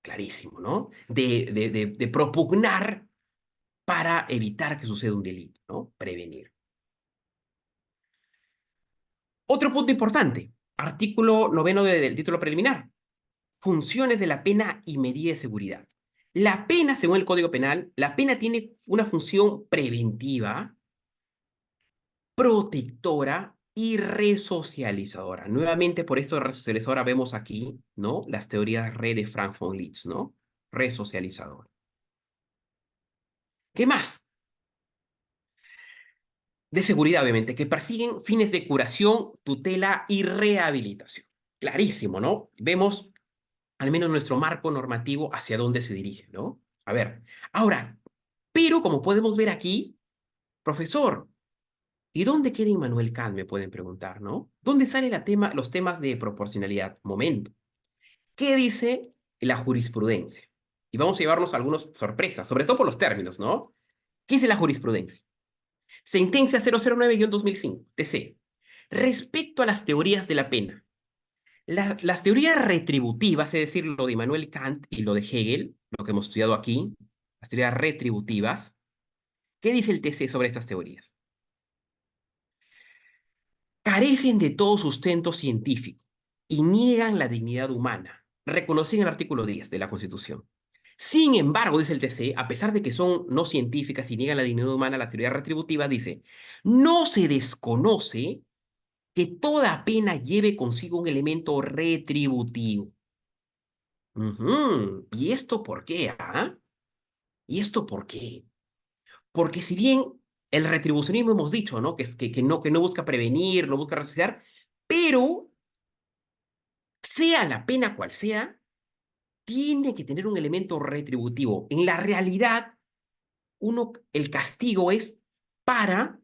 Clarísimo, ¿no? De propugnar para evitar que suceda un delito, ¿no? Prevenir. Otro punto importante, artículo noveno del título preliminar, funciones de la pena y medida de seguridad. La pena, según el Código Penal, la pena tiene una función preventiva, protectora y resocializadora. Nuevamente, por esto de resocializadora vemos aquí, ¿no? Las teorías de Frank von Litz, ¿no? Resocializador. ¿Qué más? de seguridad, obviamente, que persiguen fines de curación, tutela y rehabilitación. Clarísimo, ¿no? Vemos al menos nuestro marco normativo hacia dónde se dirige, ¿no? A ver, ahora, pero como podemos ver aquí, profesor, ¿y dónde queda Immanuel Kant? Me pueden preguntar, ¿no? ¿Dónde salen los temas de proporcionalidad? Momento. ¿Qué dice la jurisprudencia? Y vamos a llevarnos algunas sorpresas, sobre todo por los términos, ¿no? ¿Qué dice la jurisprudencia? Sentencia 009-2005, TC. Respecto a las teorías de la pena, las teorías retributivas, es decir, lo de Immanuel Kant y lo de Hegel, lo que hemos estudiado aquí, las teorías retributivas, ¿qué dice el TC sobre estas teorías? Carecen de todo sustento científico y niegan la dignidad humana, reconocida en el artículo 10 de la Constitución. Sin embargo, dice el TC, a pesar de que son no científicas y niegan la dignidad humana, la teoría retributiva dice, no se desconoce que toda pena lleve consigo un elemento retributivo. ¿Y esto por qué? ¿Ah? ¿Y esto por qué? Porque si bien el retribucionismo hemos dicho, ¿no? Que no busca prevenir, no busca resociar, pero sea la pena cual sea, tiene que tener un elemento retributivo. En la realidad, el castigo es para,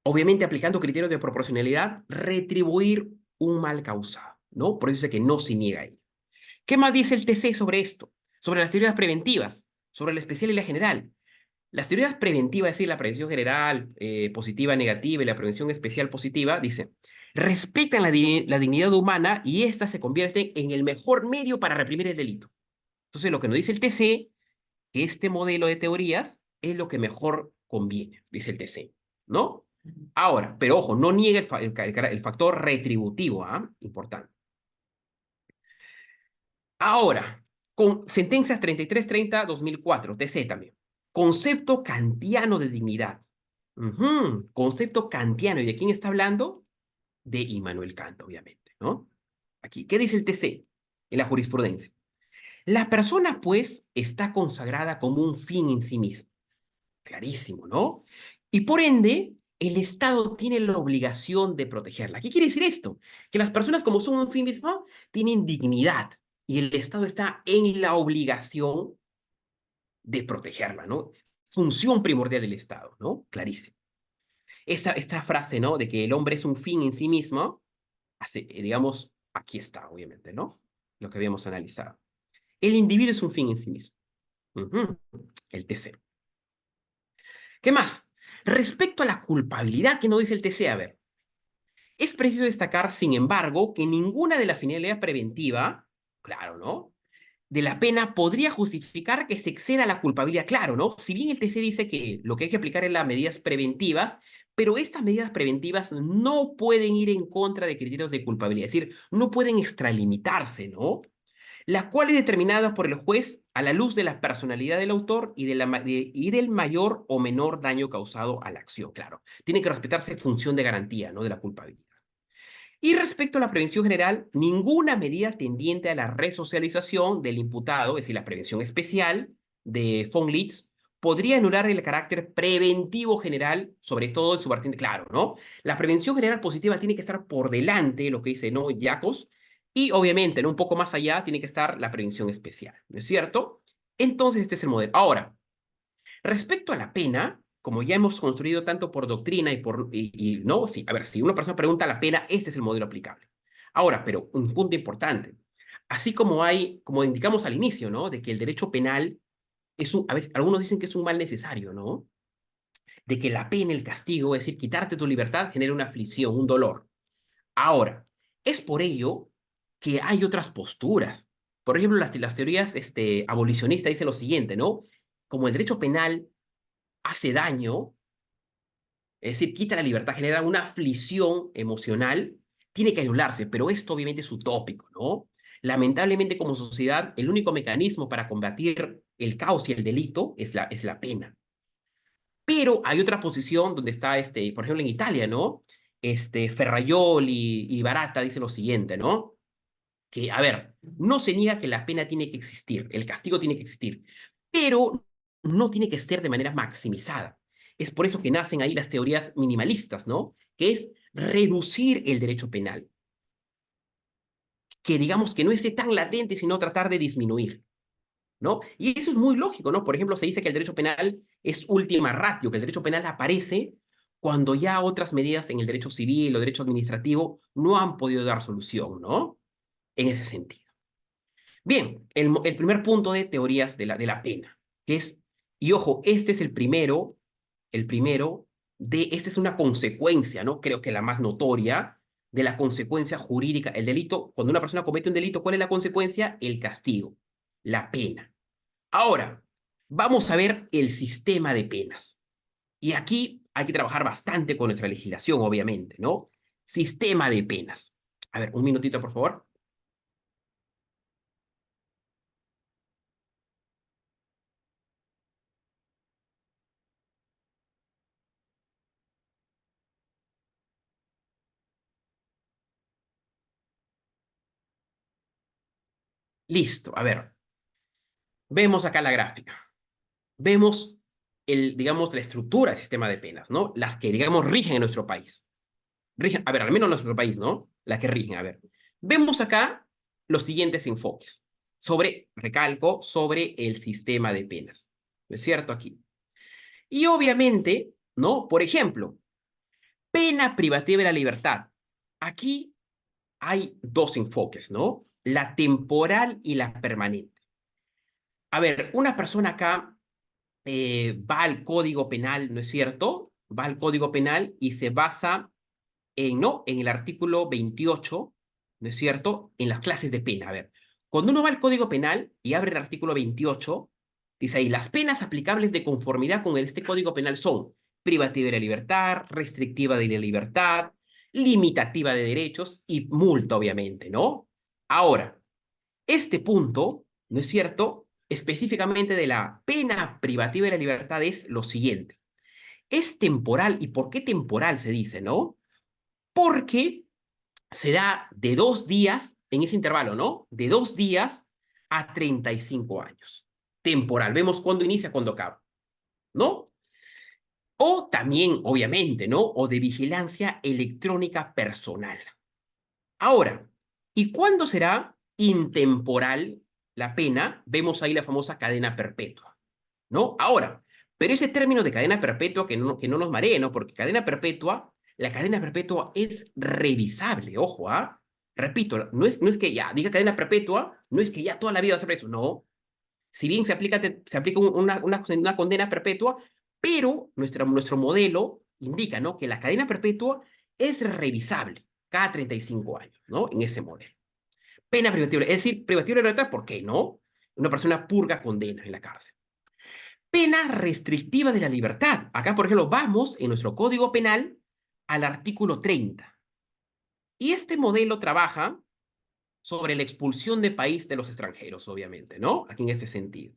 obviamente aplicando criterios de proporcionalidad, retribuir un mal causado, ¿no? Por eso dice que no se niega ahí. ¿Qué más dice el TC sobre esto? Sobre las teorías preventivas, sobre la especial y la general. Las teorías preventivas, es decir, la prevención general, positiva, negativa y la prevención especial positiva, dice, respetan la dignidad humana y ésta se convierte en el mejor medio para reprimir el delito. Entonces, lo que nos dice el TC, que este modelo de teorías es lo que mejor conviene, dice el TC, ¿no? Ahora, pero ojo, no niega el factor retributivo, ¿ah? Importante. Ahora, con sentencias 3330-2004, TC también. Concepto kantiano de dignidad. Concepto kantiano. ¿Y de quién está hablando? De Immanuel Kant, obviamente, ¿no? Aquí, ¿qué dice el TC en la jurisprudencia? La persona, pues, está consagrada como un fin en sí mismo. Clarísimo, ¿no? Y por ende, el Estado tiene la obligación de protegerla. ¿Qué quiere decir esto? Que las personas, como son un fin mismo, tienen dignidad y el Estado está en la obligación de protegerla, ¿no? Función primordial del Estado, ¿no? Clarísimo. Esta frase, ¿no? De que el hombre es un fin en sí mismo, digamos, aquí está, obviamente, ¿no? Lo que habíamos analizado. El individuo es un fin en sí mismo. El TC. ¿Qué más? Respecto a la culpabilidad que no dice el TC, a ver, es preciso destacar, sin embargo, que ninguna de la finalidad preventiva, claro, ¿no? De la pena podría justificar que se exceda la culpabilidad. Claro, ¿no? Si bien el TC dice que lo que hay que aplicar es las medidas preventivas, pero estas medidas preventivas no pueden ir en contra de criterios de culpabilidad, es decir, no pueden extralimitarse, ¿no? La cual es determinada por el juez a la luz de la personalidad del autor y del mayor o menor daño causado a la acción, claro. Tiene que respetarse función de garantía, ¿no? De la culpabilidad. Y respecto a la prevención general, ninguna medida tendiente a la resocialización del imputado, es decir, la prevención especial de von Litz, podría anular el carácter preventivo general, sobre todo en su vertiente, claro, ¿no? La prevención general positiva tiene que estar por delante, lo que dice, ¿no? Jacobs, y obviamente, ¿no? Un poco más allá, tiene que estar la prevención especial, ¿no es cierto? Entonces, este es el modelo. Ahora, respecto a la pena, como ya hemos construido tanto por doctrina no, sí, a ver, si una persona pregunta la pena, este es el modelo aplicable. Ahora, pero un punto importante, así como hay, como indicamos al inicio, ¿no? De que el derecho penal a veces, algunos dicen que es un mal necesario, ¿no? De que la pena, el castigo, es decir, quitarte tu libertad, genera una aflicción, un dolor. Ahora, es por ello que hay otras posturas. Por ejemplo, las teorías abolicionistas dicen lo siguiente, ¿no? Como el derecho penal hace daño, es decir, quita la libertad, genera una aflicción emocional, tiene que anularse, pero esto obviamente es utópico, ¿no? Lamentablemente como sociedad, el único mecanismo para combatir el caos y el delito es la pena. Pero hay otra posición donde está, por ejemplo, en Italia, ¿no? Ferrajoli y Barata dice lo siguiente, ¿no? Que, a ver, no se niega que la pena tiene que existir, el castigo tiene que existir, pero no tiene que ser de manera maximizada. Es por eso que nacen ahí las teorías minimalistas, ¿no? Que es reducir el derecho penal, que digamos que no esté tan latente, sino tratar de disminuir, ¿no? Y eso es muy lógico, ¿no? Por ejemplo, se dice que el derecho penal es última ratio, que el derecho penal aparece cuando ya otras medidas en el derecho civil o derecho administrativo no han podido dar solución, ¿no? En ese sentido. Bien, el primer punto de teorías de la pena, que es, y ojo, este es el primero esta es una consecuencia, ¿no? Creo que la más notoria de la consecuencia jurídica. El delito, cuando una persona comete un delito, ¿cuál es la consecuencia? El castigo, la pena. Ahora, vamos a ver el sistema de penas. Y aquí hay que trabajar bastante con nuestra legislación, obviamente, ¿no? Sistema de penas. A ver, un minutito, por favor. Listo, a ver, vemos acá la gráfica. Vemos digamos, la estructura del sistema de penas, ¿no? Las que, digamos, rigen en nuestro país. Rigen, a ver, al menos en nuestro país, ¿no? Las que rigen, a ver. Vemos acá los siguientes enfoques recalco, sobre el sistema de penas. ¿No es cierto? Aquí. Y obviamente, ¿no? Por ejemplo, pena privativa de la libertad. Aquí hay dos enfoques, ¿no? La temporal y la permanente. A ver, una persona acá va al Código Penal, ¿no es cierto? Va al Código Penal y se basa ¿no? En el artículo 28, ¿no es cierto? En las clases de pena. A ver, cuando uno va al Código Penal y abre el artículo 28, dice ahí, las penas aplicables de conformidad con este Código Penal son privativa de la libertad, restrictiva de la libertad, limitativa de derechos y multa, obviamente, ¿no? Ahora, este punto, ¿no es cierto? Específicamente de la pena privativa de la libertad es lo siguiente. Es temporal. ¿Y por qué temporal se dice, no? Porque se da de 2 días, en ese intervalo, ¿no? De 2 días a 35 años. Temporal. Vemos cuándo inicia, cuándo acaba, ¿no? O también, obviamente, ¿no? O de vigilancia electrónica personal. Ahora, ¿y cuándo será intemporal la pena? Vemos ahí la famosa cadena perpetua, ¿no? Ahora, pero ese término de cadena perpetua que no nos maree, ¿no? Porque cadena perpetua, la cadena perpetua es revisable, ojo, ¿ah? Repito, no es que ya diga cadena perpetua, no es que ya toda la vida va a ser preso, no. Si bien se aplica una condena perpetua, pero nuestro modelo indica, ¿no? Que la cadena perpetua es revisable cada 35 años, ¿no? En ese modelo. Pena privativa, es decir, privativa de libertad, ¿por qué no? Una persona purga condena en la cárcel. Pena restrictiva de la libertad. Acá, por ejemplo, vamos en nuestro Código Penal al artículo 30. Y este modelo trabaja sobre la expulsión de país de los extranjeros, obviamente, ¿no? Aquí en este sentido,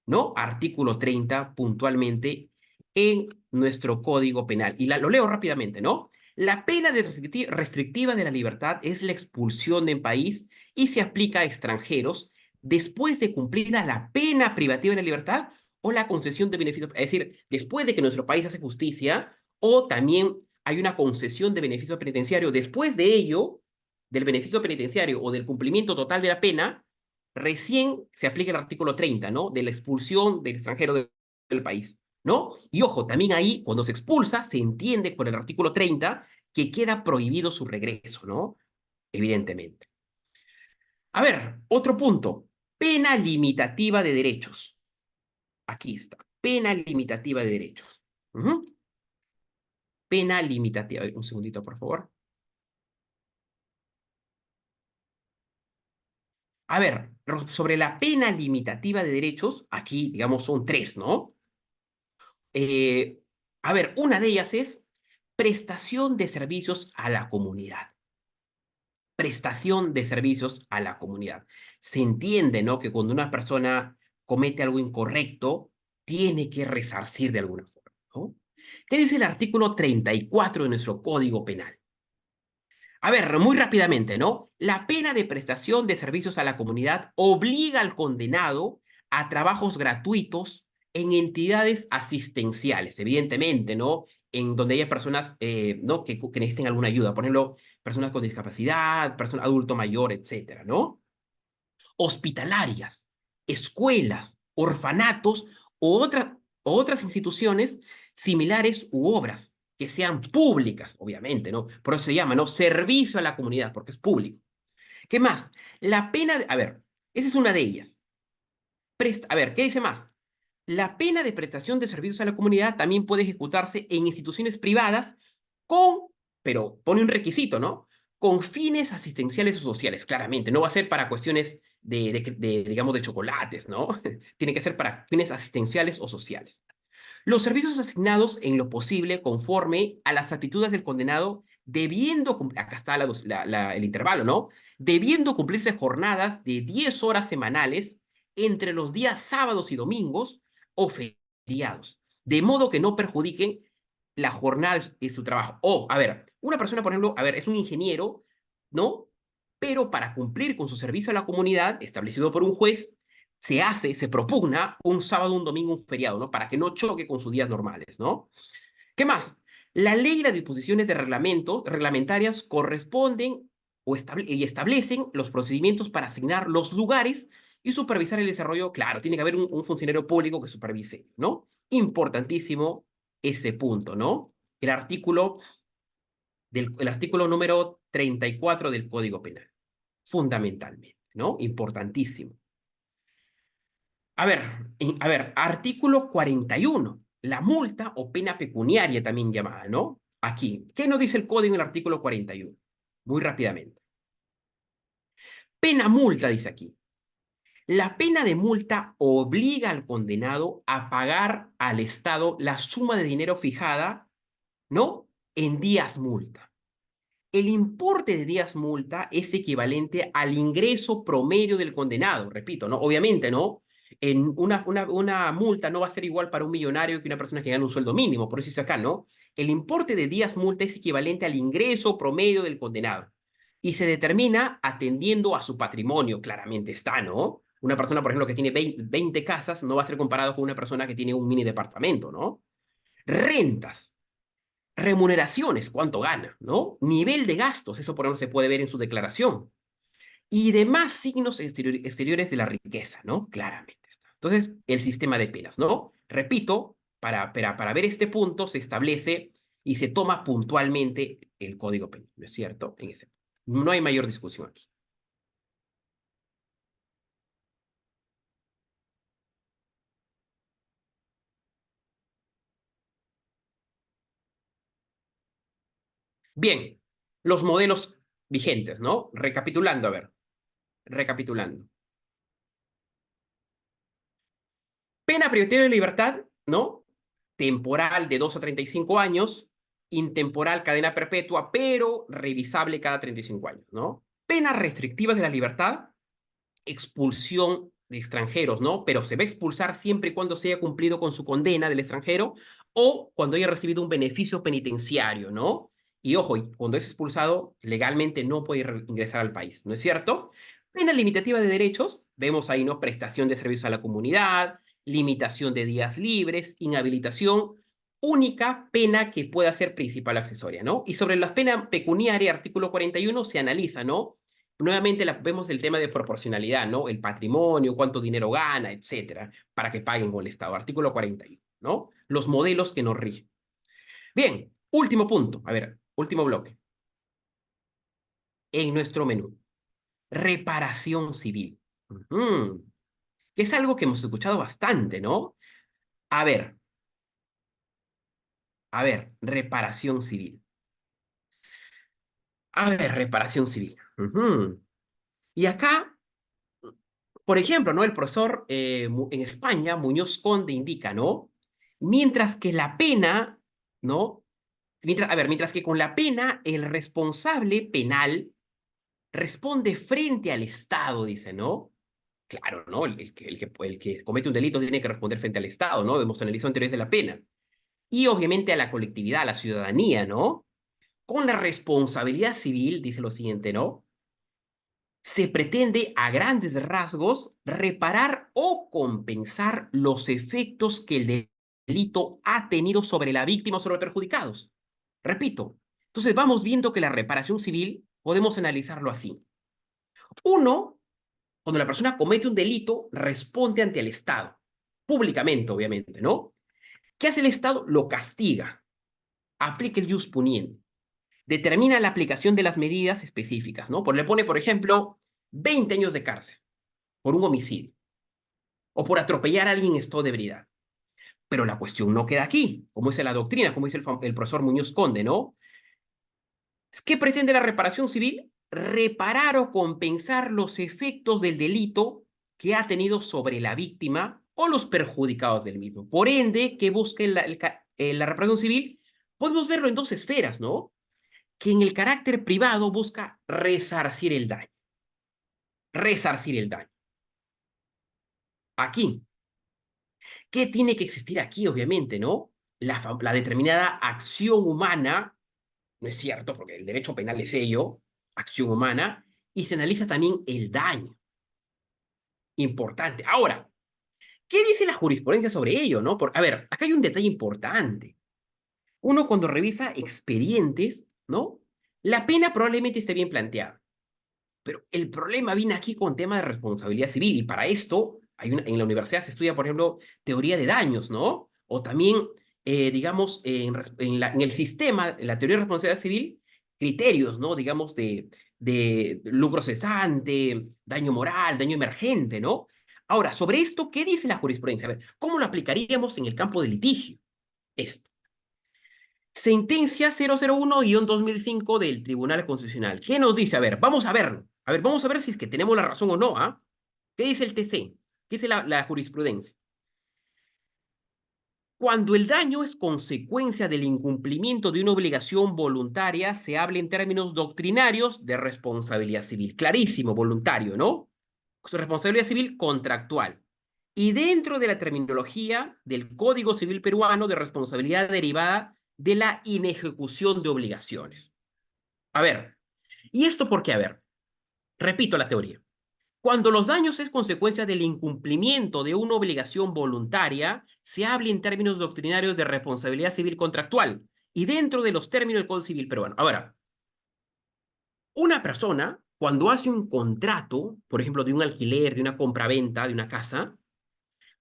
¿no? Artículo 30 puntualmente en nuestro Código Penal. Y lo leo rápidamente, ¿no? La pena restrictiva de la libertad es la expulsión del país y se aplica a extranjeros después de cumplida la pena privativa de la libertad o la concesión de beneficios, es decir, después de que nuestro país hace justicia o también hay una concesión de beneficio penitenciario. Después de ello, del beneficio penitenciario o del cumplimiento total de la pena, recién se aplica el artículo 30, ¿no? De la expulsión del extranjero del país, ¿no? Y ojo, también ahí, cuando se expulsa, se entiende por el artículo 30 que queda prohibido su regreso, ¿no? Evidentemente. A ver, otro punto. Pena limitativa de derechos. Aquí está. Pena limitativa de derechos. Ujú. Pena limitativa. A ver, un segundito, por favor. A ver, sobre la pena limitativa de derechos, aquí, digamos, son tres, ¿no? Eh, a ver, una de ellas es prestación de servicios a la comunidad. Prestación de servicios a la comunidad. Se entiende, ¿no? Que cuando una persona comete algo incorrecto, tiene que resarcir de alguna forma, ¿no? ¿Qué dice el artículo 34 de nuestro Código Penal? A ver, muy rápidamente, ¿no? La pena de prestación de servicios a la comunidad obliga al condenado a trabajos gratuitos en entidades asistenciales, evidentemente, ¿no? En donde haya personas, ¿no? Que necesiten alguna ayuda, por ejemplo, personas con discapacidad, personas, adulto mayor, etcétera, ¿no? Hospitalarias, escuelas, orfanatos o otras instituciones similares u obras que sean públicas, obviamente, ¿no? Por eso se llama, ¿no? Servicio a la comunidad, porque es público. ¿Qué más? La pena a ver, esa es una de ellas. A ver, ¿qué dice más? La pena de prestación de servicios a la comunidad también puede ejecutarse en instituciones privadas con, pero pone un requisito, ¿no? Con fines asistenciales o sociales, claramente. No va a ser para cuestiones digamos, de chocolates, ¿no? Tiene que ser para fines asistenciales o sociales. Los servicios asignados en lo posible conforme a las aptitudes del condenado, acá está el intervalo, ¿no? Debiendo cumplirse jornadas de 10 horas semanales entre los días sábados y domingos o feriados, de modo que no perjudiquen la jornada de su trabajo. O, a ver, una persona, por ejemplo, a ver, es un ingeniero, ¿no? Pero para cumplir con su servicio a la comunidad establecido por un juez, se propugna un sábado, un domingo, un feriado, ¿no? Para que no choque con sus días normales, ¿no? ¿Qué más? La ley y las disposiciones de reglamentarias corresponden y establecen los procedimientos para asignar los lugares y supervisar el desarrollo. Claro, tiene que haber un funcionario público que supervise, ¿no? Importantísimo ese punto, ¿no? El artículo número 34 del Código Penal, fundamentalmente, ¿no? Importantísimo. Artículo 41, la multa o pena pecuniaria también llamada, ¿no? Aquí, ¿qué nos dice el código en el artículo 41? Muy rápidamente. Pena multa, dice aquí. La pena de multa obliga al condenado a pagar al Estado la suma de dinero fijada, ¿no? En días multa. El importe de días multa es equivalente al ingreso promedio del condenado, repito, ¿no? Obviamente, ¿no? En una multa no va a ser igual para un millonario que una persona que gana un sueldo mínimo, por eso dice acá, ¿no? El importe de días multa es equivalente al ingreso promedio del condenado y se determina atendiendo a su patrimonio, claramente está, ¿no? Una persona, por ejemplo, que tiene 20 casas no va a ser comparado con una persona que tiene un mini departamento, ¿no? Rentas. Remuneraciones, cuánto gana, ¿no? Nivel de gastos, eso por ejemplo se puede ver en su declaración. Y demás signos exteriores de la riqueza, ¿no? Claramente está. Entonces, el sistema de penas, ¿no? Repito, para ver este punto se establece y se toma puntualmente el Código Penal, ¿no es cierto? No hay mayor discusión aquí. Bien, los modelos vigentes, ¿no? Recapitulando, a ver, recapitulando. Pena privativa de libertad, ¿no? Temporal de 2 a 35 años, intemporal cadena perpetua, pero revisable cada 35 años, ¿no? Penas restrictivas de la libertad, expulsión de extranjeros, ¿no? Pero se va a expulsar siempre y cuando se haya cumplido con su condena del extranjero o cuando haya recibido un beneficio penitenciario, ¿no? Y ojo, cuando es expulsado, legalmente no puede ingresar al país, ¿no es cierto? Pena limitativa de derechos, vemos ahí, ¿no? Prestación de servicios a la comunidad, limitación de días libres, inhabilitación, única pena que pueda ser principal o accesoria, ¿no? Y sobre la pena pecuniaria, artículo 41, se analiza, ¿no? Nuevamente vemos el tema de proporcionalidad, ¿no? El patrimonio, cuánto dinero gana, etcétera, para que paguen con el Estado. Artículo 41, ¿no? Los modelos que nos rigen. Bien, último punto. A ver, último bloque. En nuestro menú. Reparación civil. Ujú. Que es algo que hemos escuchado bastante, ¿no? A ver, reparación civil. A ver, reparación civil. Ujú. Y acá, por ejemplo, ¿no? El profesor en España, Muñoz Conde, indica, ¿no? Mientras que la pena, ¿no? Mientras que con la pena el responsable penal responde frente al Estado, dice, ¿no? Claro, ¿no? El que comete un delito tiene que responder frente al Estado, ¿no? Hemos analizado anteriores de la pena. Y obviamente a la colectividad, a la ciudadanía, ¿no? Con la responsabilidad civil, dice lo siguiente, ¿no? Se pretende a grandes rasgos reparar o compensar los efectos que el delito ha tenido sobre la víctima o sobre los perjudicados. Repito, entonces vamos viendo que la reparación civil podemos analizarlo así. Uno, cuando la persona comete un delito, responde ante el Estado, públicamente, obviamente, ¿no? ¿Qué hace el Estado? Lo castiga, aplica el jus puniendi, determina la aplicación de las medidas específicas, ¿no? Le pone, por ejemplo, 20 años de cárcel por un homicidio o por atropellar a alguien en estado de ebriedad. Pero la cuestión no queda aquí, como dice la doctrina, como dice el profesor Muñoz Conde, ¿no? ¿Qué pretende la reparación civil? Reparar o compensar los efectos del delito que ha tenido sobre la víctima o los perjudicados del mismo. Por ende, ¿qué busca la reparación civil? Podemos verlo en dos esferas, ¿no? Que en el carácter privado busca resarcir el daño. Resarcir el daño. Aquí, ¿qué tiene que existir aquí, obviamente, ¿no? La determinada acción humana, no es cierto, porque el derecho penal es ello, acción humana, y se analiza también el daño. Importante. Ahora, ¿qué dice la jurisprudencia sobre ello, no? A ver, acá hay un detalle importante. Uno cuando revisa expedientes, ¿no? La pena probablemente esté bien planteada. Pero el problema viene aquí con tema de responsabilidad civil y para esto en la universidad se estudia, por ejemplo, teoría de daños, ¿no? O también, digamos, en el sistema, en la teoría de responsabilidad civil, criterios, ¿no? Digamos, de lucro cesante, daño moral, daño emergente, ¿no? Ahora, sobre esto, ¿qué dice la jurisprudencia? A ver, ¿cómo lo aplicaríamos en el campo de litigio? Esto. Sentencia 001-2005 del Tribunal Constitucional. ¿Qué nos dice? A ver, vamos a verlo. A ver, vamos a ver si es que tenemos la razón o no, ¿ah? ¿Qué dice el TC? ¿Qué dice la jurisprudencia? Cuando el daño es consecuencia del incumplimiento de una obligación voluntaria, se habla en términos doctrinarios de responsabilidad civil. Clarísimo, voluntario, ¿no? Responsabilidad civil contractual. Y dentro de la terminología del Código Civil peruano de responsabilidad derivada de la inejecución de obligaciones. A ver, ¿y esto por qué? A ver, repito la teoría. Cuando los daños es consecuencia del incumplimiento de una obligación voluntaria, se habla en términos doctrinarios de responsabilidad civil contractual y dentro de los términos del Código Civil peruano. Ahora, una persona, cuando hace un contrato, por ejemplo, de un alquiler, de una compraventa, de una casa,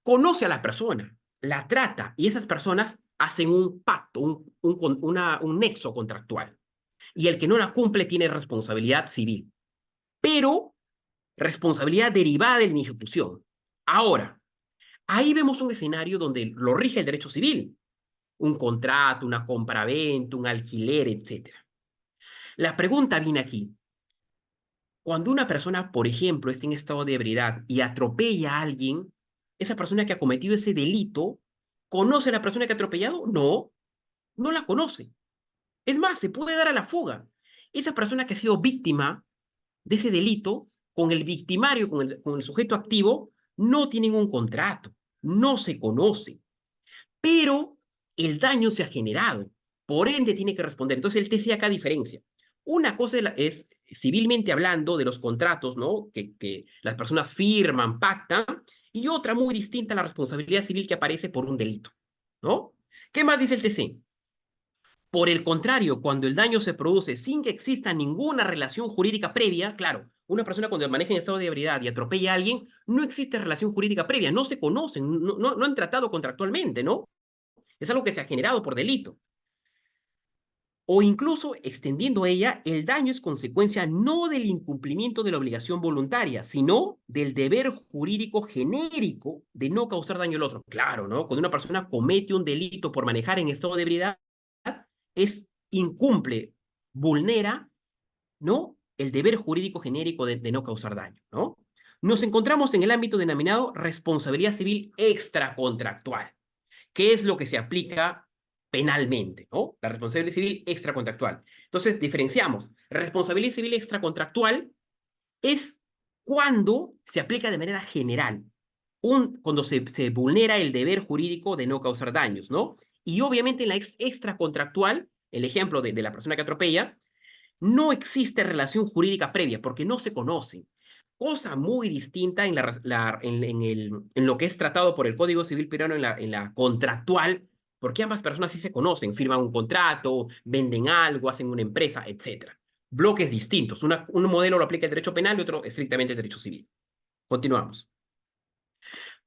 conoce a la persona, la trata y esas personas hacen un pacto, un nexo contractual. Y el que no la cumple tiene responsabilidad civil, pero responsabilidad derivada de la ejecución. Ahora, ahí vemos un escenario donde lo rige el derecho civil, un contrato, una compraventa, un alquiler, etcétera. La pregunta viene aquí. Cuando una persona, por ejemplo, está en estado de ebriedad y atropella a alguien, esa persona que ha cometido ese delito, ¿conoce a la persona que ha atropellado? No, no la conoce. Es más, se puede dar a la fuga. Esa persona que ha sido víctima de ese delito, con el victimario, con el sujeto activo, no tienen un contrato, no se conoce, pero el daño se ha generado, por ende tiene que responder. Entonces el TC acá diferencia. Una cosa es civilmente hablando de los contratos, ¿no? Que las personas firman, pactan, y otra muy distinta a la responsabilidad civil que aparece por un delito, ¿no? ¿Qué más dice el TC? Por el contrario, cuando el daño se produce sin que exista ninguna relación jurídica previa, claro, una persona cuando maneja en estado de ebriedad y atropella a alguien, no existe relación jurídica previa, no se conocen, no han tratado contractualmente, ¿no? Es algo que se ha generado por delito. O incluso, extendiendo ella, el daño es consecuencia no del incumplimiento de la obligación voluntaria, sino del deber jurídico genérico de no causar daño al otro. Claro, ¿no? Cuando una persona comete un delito por manejar en estado de ebriedad, incumple, vulnera, ¿no? El deber jurídico genérico de no causar daño, ¿no? Nos encontramos en el ámbito denominado responsabilidad civil extracontractual, que es lo que se aplica penalmente, ¿no? La responsabilidad civil extracontractual. Entonces, diferenciamos. Responsabilidad civil extracontractual es cuando se aplica de manera general, cuando se vulnera el deber jurídico de no causar daños, ¿no? Y obviamente en la extracontractual, el ejemplo de la persona que atropella, no existe relación jurídica previa porque no se conocen. Cosa muy distinta en lo que es tratado por el Código Civil peruano en la contractual, porque ambas personas sí se conocen, firman un contrato, venden algo, hacen una empresa, etcétera. Bloques distintos. Un modelo lo aplica el derecho penal y otro estrictamente el derecho civil. Continuamos.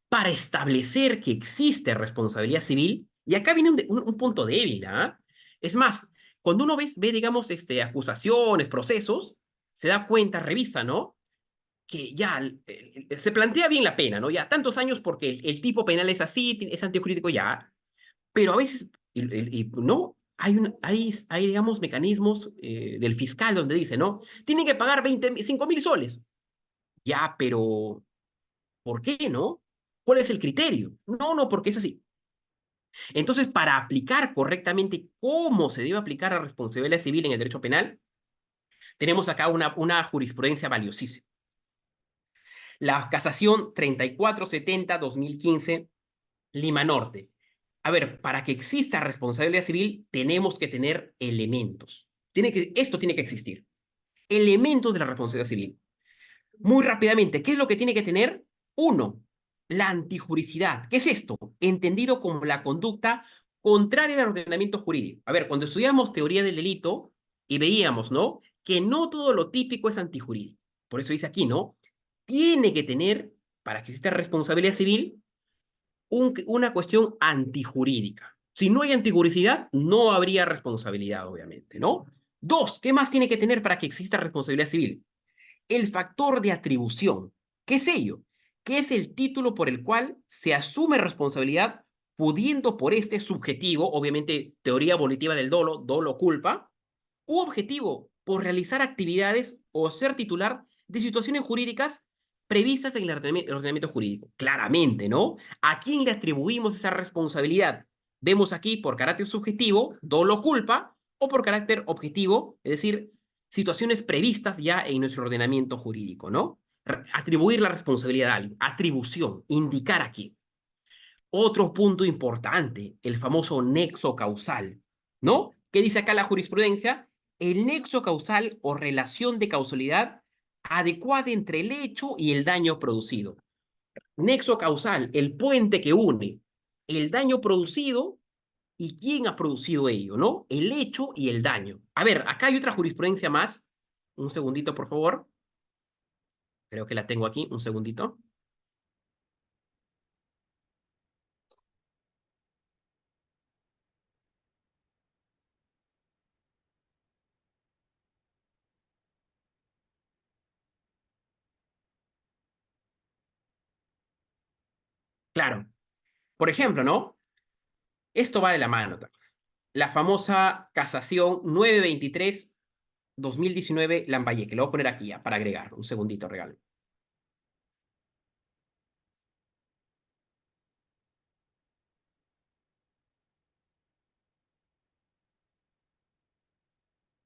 Para establecer que existe responsabilidad civil, y acá viene un punto débil, ¿ah? Es más, cuando uno digamos, acusaciones, procesos, se da cuenta, revisa, ¿no? Que ya se plantea bien la pena, ¿no? Ya tantos años porque el tipo penal es así, es antijurídico ya, pero a veces, no, hay, digamos, mecanismos del fiscal donde dice, ¿no? Tienen que pagar 5.000 soles. Ya, pero ¿por qué, no? ¿Cuál es el criterio? No, no, porque es así. Entonces, para aplicar correctamente cómo se debe aplicar la responsabilidad civil en el derecho penal, tenemos acá una jurisprudencia valiosísima. La casación 3470-2015, Lima Norte. A ver, para que exista responsabilidad civil, tenemos que tener elementos. Esto tiene que existir. Elementos de la responsabilidad civil. Muy rápidamente, ¿qué es lo que tiene que tener? Uno, la antijuricidad. ¿Qué es esto? Entendido como la conducta contraria al ordenamiento jurídico. A ver, cuando estudiamos teoría del delito y veíamos, ¿no? Que no todo lo típico es antijurídico. Por eso dice aquí, ¿no? Tiene que tener, para que exista responsabilidad civil, una cuestión antijurídica. Si no hay antijuricidad, no habría responsabilidad, obviamente, ¿no? Dos, ¿qué más tiene que tener para que exista responsabilidad civil? El factor de atribución. ¿Qué es ello? Que es el título por el cual se asume responsabilidad, pudiendo por este subjetivo, obviamente teoría volitiva del dolo culpa, u objetivo, por realizar actividades o ser titular de situaciones jurídicas previstas en el ordenamiento jurídico. Claramente, ¿no? ¿A quién le atribuimos esa responsabilidad? Vemos aquí por carácter subjetivo, dolo culpa, o por carácter objetivo, es decir, situaciones previstas ya en nuestro ordenamiento jurídico, ¿no? Atribuir la responsabilidad a alguien, atribución, indicar aquí. Otro punto importante, el famoso nexo causal, ¿no? ¿Qué dice acá la jurisprudencia? El nexo causal o relación de causalidad adecuada entre el hecho y el daño producido. Nexo causal, el puente que une el daño producido y quién ha producido ello, ¿no? El hecho y el daño. A ver, acá hay otra jurisprudencia más. Un segundito, por favor. Creo que la tengo aquí. Un segundito. Claro. Por ejemplo, ¿no? Esto va de la mano también. La famosa casación 923-2019 Lambayeque. Lo voy a poner aquí ya, para agregar. Un segundito, regalo.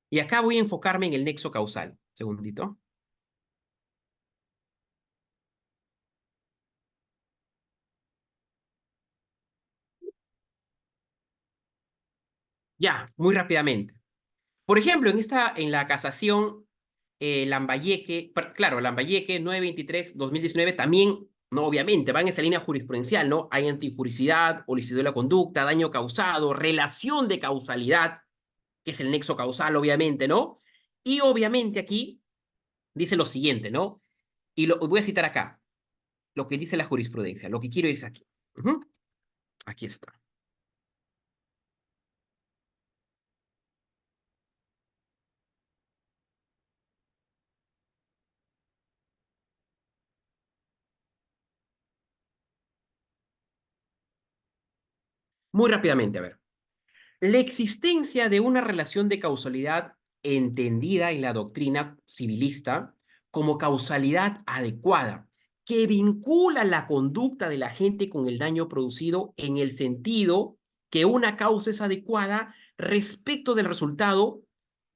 Y acá voy a enfocarme en el nexo causal. Segundito. Ya, muy rápidamente. Por ejemplo, en la casación Lambayeque, claro, Lambayeque 923-2019 también, no, obviamente, va en esa línea jurisprudencial, ¿no? Hay antijuricidad, holicidio de la conducta, daño causado, relación de causalidad, que es el nexo causal, obviamente, ¿no? Y obviamente aquí dice lo siguiente, ¿no? Y lo voy a citar acá, lo que dice la jurisprudencia, lo que quiero es aquí. Ujú. Aquí está. Muy rápidamente, a ver. La existencia de una relación de causalidad entendida en la doctrina civilista como causalidad adecuada, que vincula la conducta del agente con el daño producido en el sentido que una causa es adecuada respecto del resultado,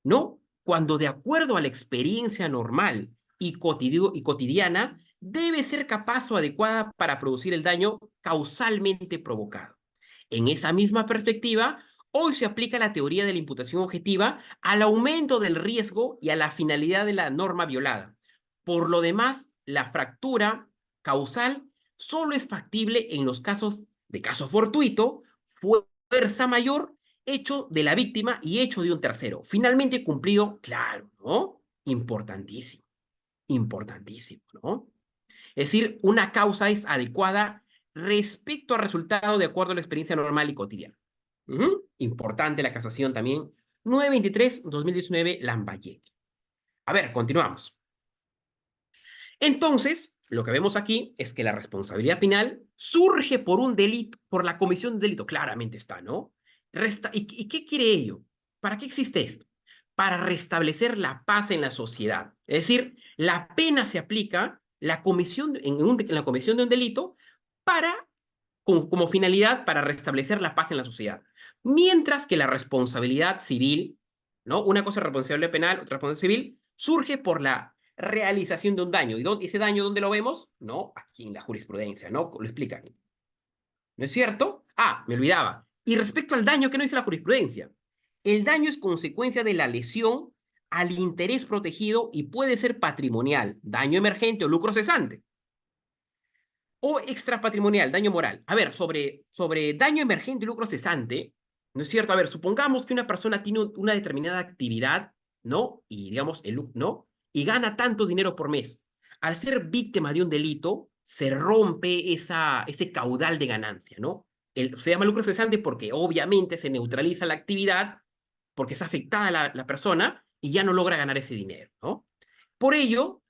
¿no? Cuando de acuerdo a la experiencia normal y cotidiana, debe ser capaz o adecuada para producir el daño causalmente provocado. En esa misma perspectiva, hoy se aplica la teoría de la imputación objetiva al aumento del riesgo y a la finalidad de la norma violada. Por lo demás, la fractura causal solo es factible en los casos de caso fortuito, fuerza mayor, hecho de la víctima y hecho de un tercero. Finalmente cumplido, claro, ¿no? Importantísimo, importantísimo, ¿no? Es decir, una causa es adecuada respecto al resultado de acuerdo a la experiencia normal y cotidiana. Importante la casación también. 923-2019, Lambayeque. A ver, continuamos. Entonces, lo que vemos aquí es que la responsabilidad penal surge por un delito, por la comisión de un delito. Claramente está, ¿no? ¿Y qué quiere ello? ¿Para qué existe esto? Para restablecer la paz en la sociedad. Es decir, la pena se aplica en la comisión de un delito para, como finalidad para restablecer la paz en la sociedad. Mientras que la responsabilidad civil, ¿no? Una cosa es responsabilidad penal, otra responsabilidad civil, surge por la realización de un daño. ¿Y ese daño dónde lo vemos? No, aquí en la jurisprudencia, ¿no? Lo explica aquí. ¿No es cierto? Ah, me olvidaba. Y respecto al daño, ¿qué no dice la jurisprudencia? El daño es consecuencia de la lesión al interés protegido y puede ser patrimonial, daño emergente o lucro cesante. O extrapatrimonial, daño moral. A ver, sobre daño emergente y lucro cesante, ¿no es cierto? A ver, supongamos que una persona tiene una determinada actividad, ¿no? Y digamos, ¿no? Y gana tanto dinero por mes. Al ser víctima de un delito, se rompe ese caudal de ganancia, ¿no? Se llama lucro cesante porque obviamente se neutraliza la actividad, porque es afectada la persona y ya no logra ganar ese dinero, ¿no? Por ello,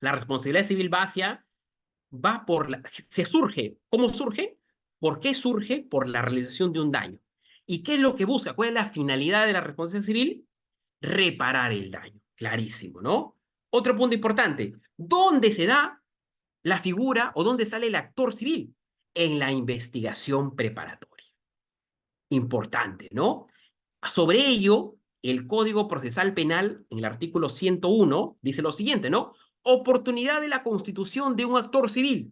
la responsabilidad civil se surge. ¿Cómo surge? ¿Por qué surge? Por la realización de un daño. ¿Y qué es lo que busca? ¿Cuál es la finalidad de la responsabilidad civil? Reparar el daño. Clarísimo, ¿no? Otro punto importante. ¿Dónde se da la figura o dónde sale el actor civil? En la investigación preparatoria. Importante, ¿no? Sobre ello, el Código Procesal Penal, en el artículo 101, dice lo siguiente, ¿no? Oportunidad de la constitución de un actor civil.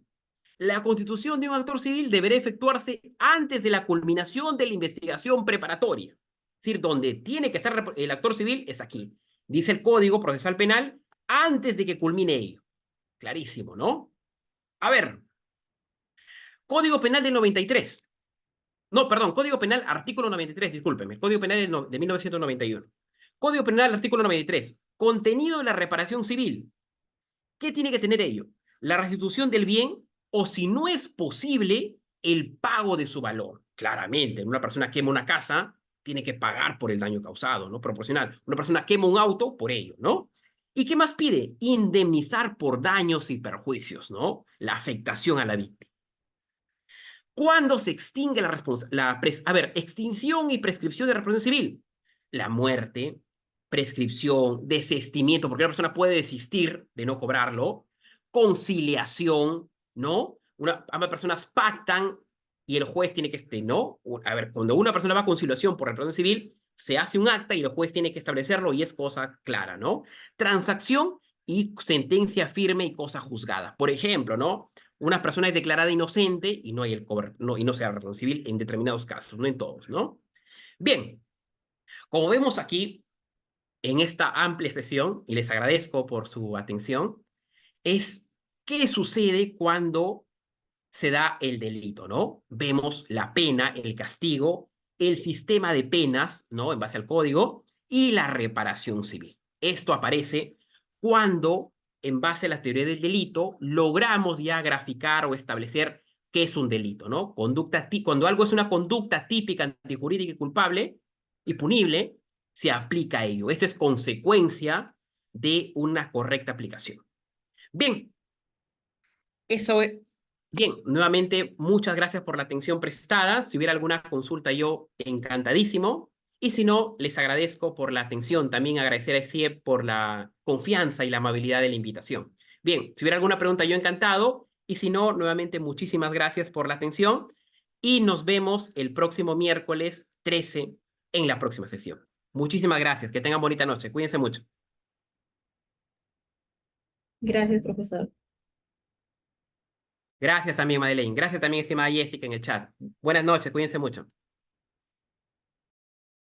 La constitución de un actor civil deberá efectuarse antes de la culminación de la investigación preparatoria. Es decir, donde tiene que ser el actor civil es aquí. Dice el Código Procesal Penal antes de que culmine ello. Clarísimo, ¿no? A ver, Código Penal del 93. No, perdón, Código Penal, artículo 93, discúlpeme. Código Penal de 1991. Código Penal, artículo 93. Contenido de la reparación civil. ¿Qué tiene que tener ello? La restitución del bien o, si no es posible, el pago de su valor. Claramente, una persona quema una casa, tiene que pagar por el daño causado, ¿no? Proporcional. Una persona quema un auto por ello, ¿no? ¿Y qué más pide? Indemnizar por daños y perjuicios, ¿no? La afectación a la víctima. ¿Cuándo se extingue la responsabilidad? A ver, extinción y prescripción de responsabilidad civil. La muerte, prescripción, desistimiento, porque una persona puede desistir de no cobrarlo, conciliación, ¿no? Ambas personas pactan y el juez tiene que, ¿no? A ver, cuando una persona va a conciliación por responsabilidad civil, se hace un acta y el juez tiene que establecerlo y es cosa clara, ¿no? Transacción y sentencia firme y cosa juzgada. Por ejemplo, ¿no? Una persona es declarada inocente y no hay no, y no se da responsabilidad civil en determinados casos, no en todos, ¿no? Bien, como vemos aquí en esta amplia sesión, y les agradezco por su atención, es qué sucede cuando se da el delito, ¿no? Vemos la pena, el castigo, el sistema de penas, ¿no? En base al código, y la reparación civil. Esto aparece cuando, en base a la teoría del delito, logramos ya graficar o establecer qué es un delito, ¿no? Cuando algo es una conducta típica, antijurídica y culpable y punible, se aplica a ello. Eso es consecuencia de una correcta aplicación. Bien, eso es. Bien, nuevamente, muchas gracias por la atención prestada. Si hubiera alguna consulta, yo encantadísimo. Y si no, les agradezco por la atención. También agradecer a CIEP por la confianza y la amabilidad de la invitación. Bien, si hubiera alguna pregunta, yo encantado. Y si no, nuevamente, muchísimas gracias por la atención. Y nos vemos el próximo miércoles 13 en la próxima sesión. Muchísimas gracias. Que tengan bonita noche. Cuídense mucho. Gracias, profesor. Gracias también, Madeleine. Gracias también, estimada Jessica, en el chat. Buenas noches. Cuídense mucho.